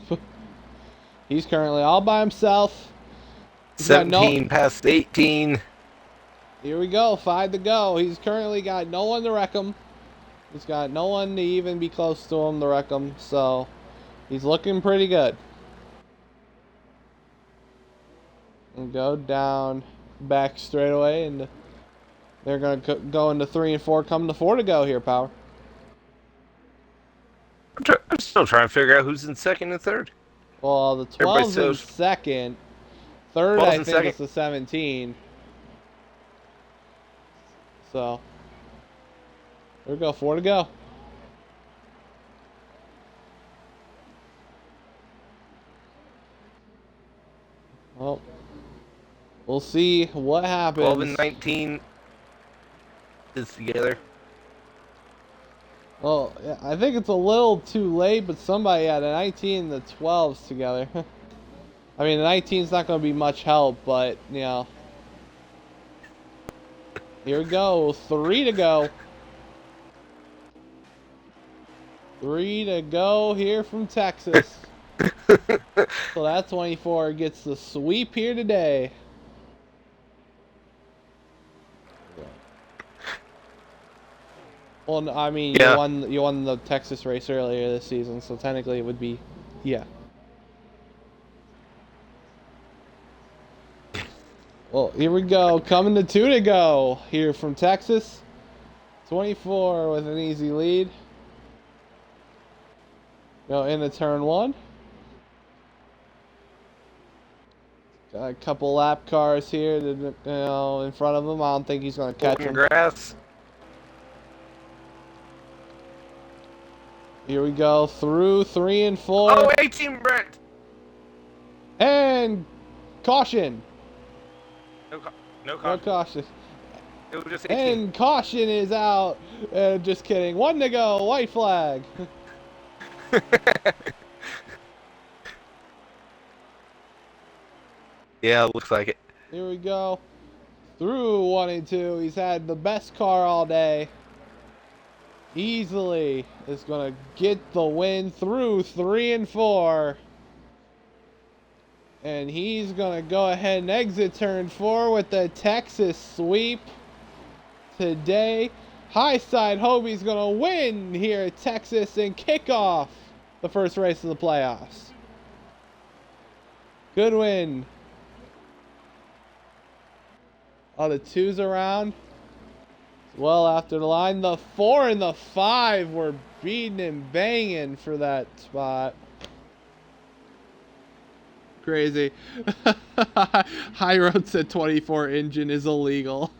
Speaker 1: He's currently all by himself.
Speaker 2: 17 past 18.
Speaker 1: Here we go, 5 to go. He's currently got no one to wreck him. He's got no one to even be close to him to wreck him, so he's looking pretty good. And go down back straightaway, and they're going to go into 3 and 4, come to 4 to go here, Power.
Speaker 2: I'm still trying to figure out who's in second and third.
Speaker 1: Well, the 12's in second. Third, I think, is the 17. So, there we go, 4 to go. Well, we'll see what happens.
Speaker 2: 12 and 19 is together.
Speaker 1: Well, I think it's a little too late, but somebody had a 19 and the 12s together. I mean, the 19's not going to be much help, but, you know. Here we go. 3 to go. 3 to go here from Texas. So that 24 gets the sweep here today. Well, I mean, yeah. you won the Texas race earlier this season, so technically it would be, yeah. Well, here we go. Coming to 2 to go here from Texas. 24 with an easy lead. Go into turn 1. Got a couple lap cars here that, in front of him. I don't think he's going to catch him.
Speaker 2: Grass.
Speaker 1: Here we go through 3 and 4.
Speaker 2: Oh, 18, Brent.
Speaker 1: And caution.
Speaker 2: No caution.
Speaker 1: No caution.
Speaker 2: It was just 18.
Speaker 1: And caution is out. Just kidding. 1 to go. White flag.
Speaker 2: Yeah, looks like it.
Speaker 1: Here we go. Through 1 and 2. He's had the best car all day. Easily is going to get the win through 3 and 4. And he's going to go ahead and exit turn 4 with the Texas sweep today. Highside Hobie's going to win here at Texas and kick off the first race of the playoffs. Good win. Oh, the 2's around. Well after the line. The 4 and the 5 were beating and banging for that spot. Crazy. High Road said 24 engine is illegal.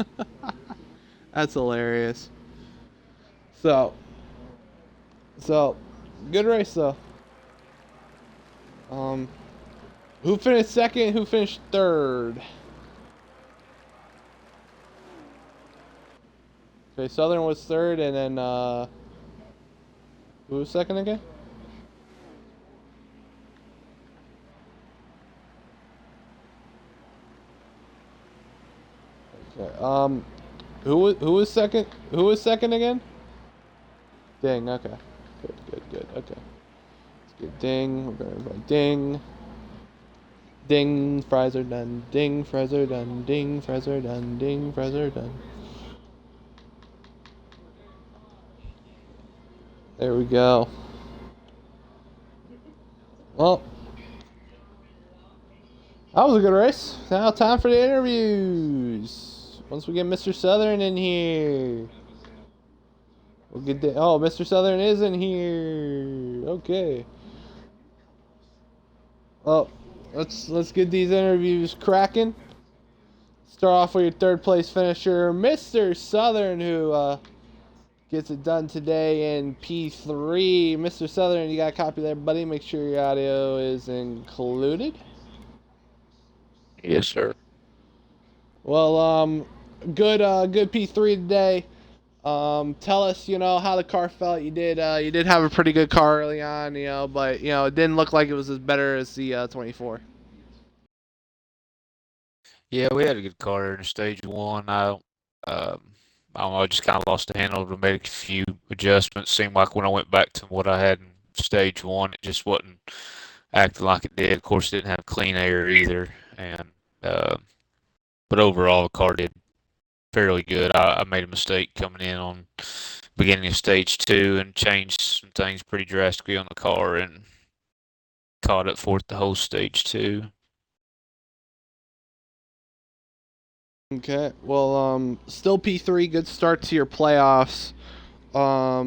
Speaker 1: That's hilarious. So, good race though. Who finished second? Who finished third? Okay, Southern was third, and then who was second again? Okay. Who was second? Who was second again? Ding. Okay. Good. Okay. Let's get Ding. We're going by Ding. Ding. Fries are done. Ding. Fries are done. Ding. Fries are done. Ding. Fries are done. There we go. Well, that was a good race. Now time for the interviews. Once we get Mr. Southern in here. We'll get the, oh, Mr. Southern is in here. Okay. Well, let's get these interviews cracking. Start off with your third place finisher, Mr. Southern, who gets it done today in P3. Mr. Southern, you got a copy there, buddy. Make sure your audio is included.
Speaker 3: Yes, sir.
Speaker 1: Well, good P3 today. Tell us, how the car felt. You did have a pretty good car early on, but it didn't look like it was as better as the 24.
Speaker 3: Yeah, we had a good car in stage one. I don't know, I just kind of lost the handle and made a few adjustments. Seemed like when I went back to what I had in stage one, it just wasn't acting like it did. Of course, it didn't have clean air either, and uh, but overall, the car did fairly good. I made a mistake coming in on beginning of stage two and changed some things pretty drastically on the car and caught up for it the whole stage two.
Speaker 1: Okay. Well, still P3. Good start to your playoffs. How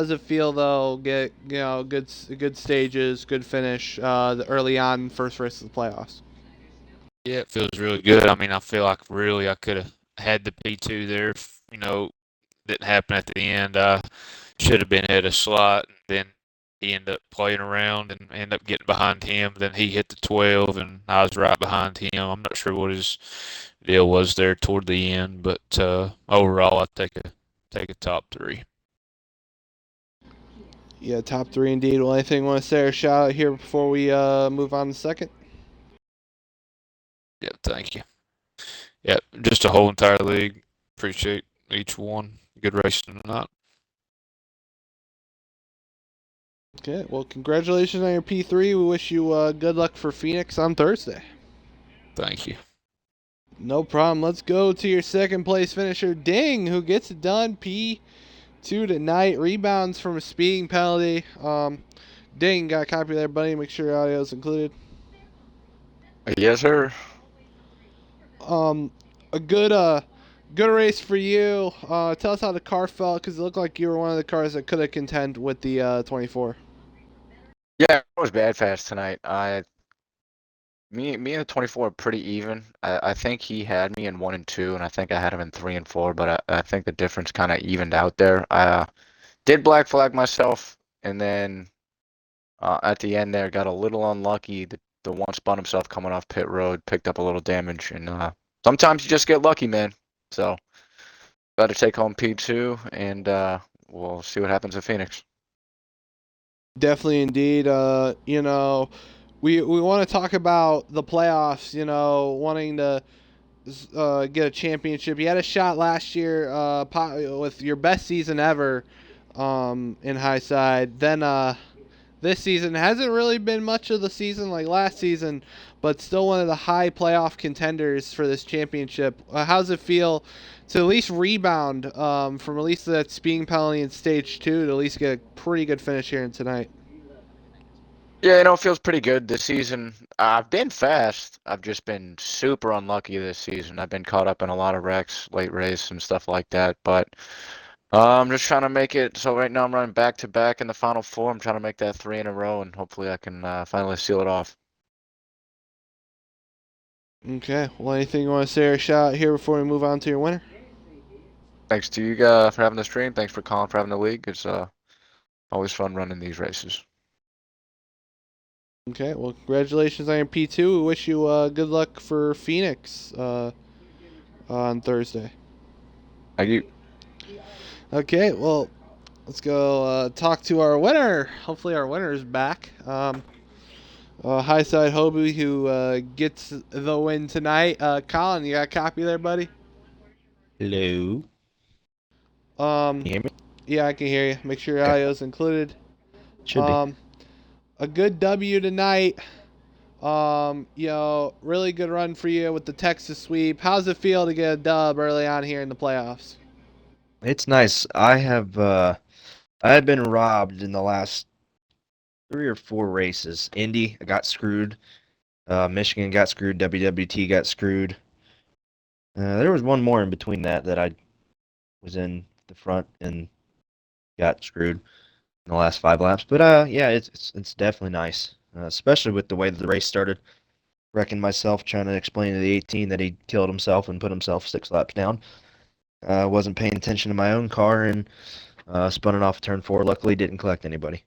Speaker 1: does it feel though? Get good stages, good finish. The early on first race of the playoffs.
Speaker 3: Yeah, it feels really good. I mean, I feel like really I could have had the P2 there. Didn't happen at the end. I should have been at a slot, and then he ended up playing around and ended up getting behind him. Then he hit the 12, and I was right behind him. I'm not sure what his deal was there toward the end, but overall, I take a top three.
Speaker 1: Yeah, top three indeed. Well, anything you want to say or shout out here before we move on to second?
Speaker 3: Yeah, thank you. Yeah, just a whole entire league. Appreciate each one. Good racing tonight.
Speaker 1: Okay, well, congratulations on your P3. We wish you good luck for Phoenix on Thursday.
Speaker 3: Thank you.
Speaker 1: No problem. Let's go to your second place finisher, Ding, who gets it done. P2 tonight. Rebounds from a speeding penalty. Ding, got a copy there, buddy. Make sure your audio is included.
Speaker 4: Yes, sir.
Speaker 1: A good race for you. Tell us how the car felt, because it looked like you were one of the cars that could have contend with the 24.
Speaker 4: Yeah, it was bad fast tonight. Me and the 24 are pretty even. I think he had me in 1 and 2, and I think I had him in 3 and 4, but I think the difference kind of evened out there. I did black flag myself, and then at the end there got a little unlucky. The one spun himself coming off pit road, picked up a little damage, and sometimes you just get lucky, man. So got to take home P2, and we'll see what happens in Phoenix.
Speaker 1: Definitely, indeed. We want to talk about the playoffs. Wanting to get a championship. You had a shot last year with your best season ever in high side. Then this season hasn't really been much of the season like last season, but still one of the high playoff contenders for this championship. How's it feel to at least rebound from at least that speeding penalty in stage 2 to at least get a pretty good finish here in tonight?
Speaker 4: Yeah, it feels pretty good this season. I've been fast. I've just been super unlucky this season. I've been caught up in a lot of wrecks, late race, and stuff like that. But I'm just trying to make it. So right now I'm running back to back in the final four. I'm trying to make that 3 in a row, and hopefully I can finally seal it off.
Speaker 1: Okay. Well, anything you want to say or shout out here before we move on to your winner?
Speaker 4: Thanks to you guys for having the stream. Thanks for Colin for having the league. It's always fun running these races.
Speaker 1: Okay. Well, congratulations on your P2. We wish you good luck for Phoenix on Thursday.
Speaker 4: Thank you.
Speaker 1: Okay. Well, let's go talk to our winner. Hopefully, our winner is back. High side Hobie who gets the win tonight. Colin, you got a copy there, buddy?
Speaker 5: Hello.
Speaker 1: Um,
Speaker 5: Can you hear me?
Speaker 1: yeah, I can hear you. Make sure your audio's included.
Speaker 5: Should be.
Speaker 1: A good W tonight. Really good run for you with the Texas sweep. How's it feel to get a dub early on here in the playoffs?
Speaker 5: It's nice. I have been robbed in the last 3 or 4 races. Indy, I got screwed. Michigan got screwed. WWT got screwed. There was one more in between that I was in the front and got screwed in the last 5 laps. But yeah, it's definitely nice, especially with the way that the race started. Wrecking myself trying to explain to the 18 that he killed himself and put himself 6 laps down. Wasn't paying attention to my own car and spun it off turn 4. Luckily, didn't collect anybody.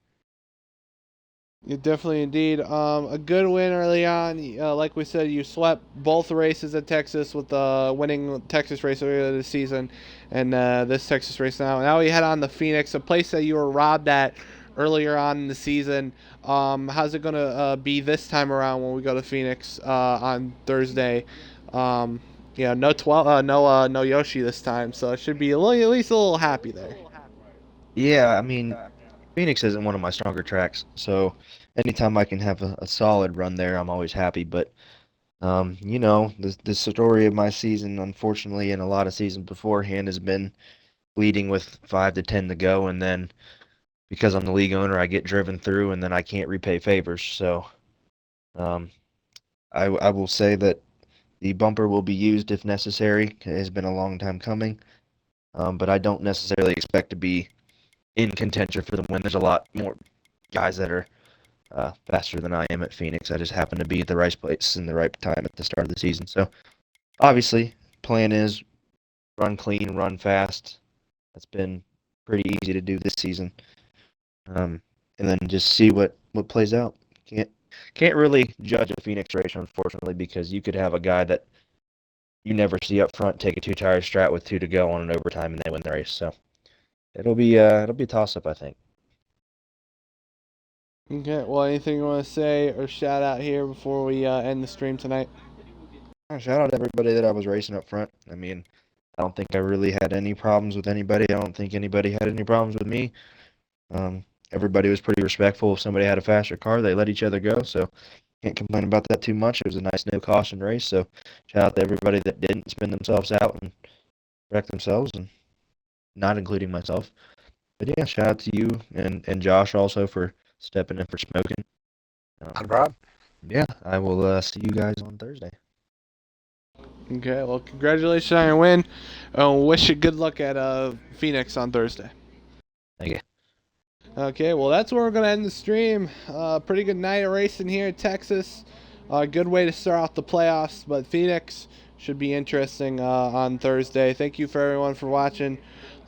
Speaker 1: Yeah, definitely, indeed. A good win early on. Like we said, you swept both races at Texas with the winning Texas race earlier this season, and this Texas race now. Now we head on to Phoenix, a place that you were robbed at earlier on in the season. How's it gonna be this time around when we go to Phoenix on Thursday? No no Yoshi this time, so it should be at least a little happy there.
Speaker 5: Yeah, I mean, Phoenix isn't one of my stronger tracks, so anytime I can have a solid run there, I'm always happy. But the story of my season, unfortunately, and a lot of seasons beforehand, has been leading with 5 to 10 to go, and then because I'm the league owner, I get driven through, and then I can't repay favors. So, um, I will say that the bumper will be used if necessary. It has been a long time coming, but I don't necessarily expect to be in contention for the win. There's a lot more guys that are faster than I am at Phoenix. I just happen to be at the right place in the right time at the start of the season. So obviously, plan is run clean, run fast. That's been pretty easy to do this season, and then just see what plays out. Can't really judge a Phoenix race, unfortunately, because you could have a guy that you never see up front take a 2-tire strat with 2 to go on an overtime and they win the race. So it'll be a toss up, I think.
Speaker 1: Okay, well, anything you want to say or shout out here before we end the stream tonight?
Speaker 5: Shout out to everybody that I was racing up front. I mean, I don't think I really had any problems with anybody. I don't think anybody had any problems with me. Everybody was pretty respectful. If somebody had a faster car, they let each other go. So can't complain about that too much. It was a nice no caution race. So shout out to everybody that didn't spin themselves out and wreck themselves, and not including myself. But yeah, shout out to you and Josh also for stepping in for smoking.
Speaker 2: Not a problem.
Speaker 5: Yeah, I will see you guys on Thursday.
Speaker 1: Okay, well, congratulations on your win. Wish you good luck at Phoenix on Thursday.
Speaker 5: Thank you.
Speaker 1: Okay, well, that's where we're going to end the stream. Pretty good night of racing here in Texas. Good way to start off the playoffs, but Phoenix should be interesting on Thursday. Thank you for everyone for watching.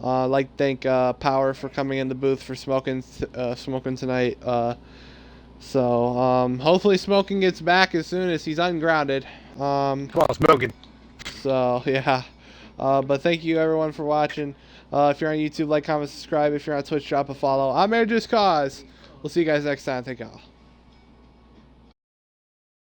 Speaker 1: I'd like to thank Power for coming in the booth for smoking tonight. Hopefully Smoking gets back as soon as he's ungrounded.
Speaker 2: Come on, Smoking.
Speaker 1: So, yeah. But thank you, everyone, for watching. If you're on YouTube, like, comment, subscribe. If you're on Twitch, drop a follow. I'm Air Just Cause. We'll see you guys next time. Take care.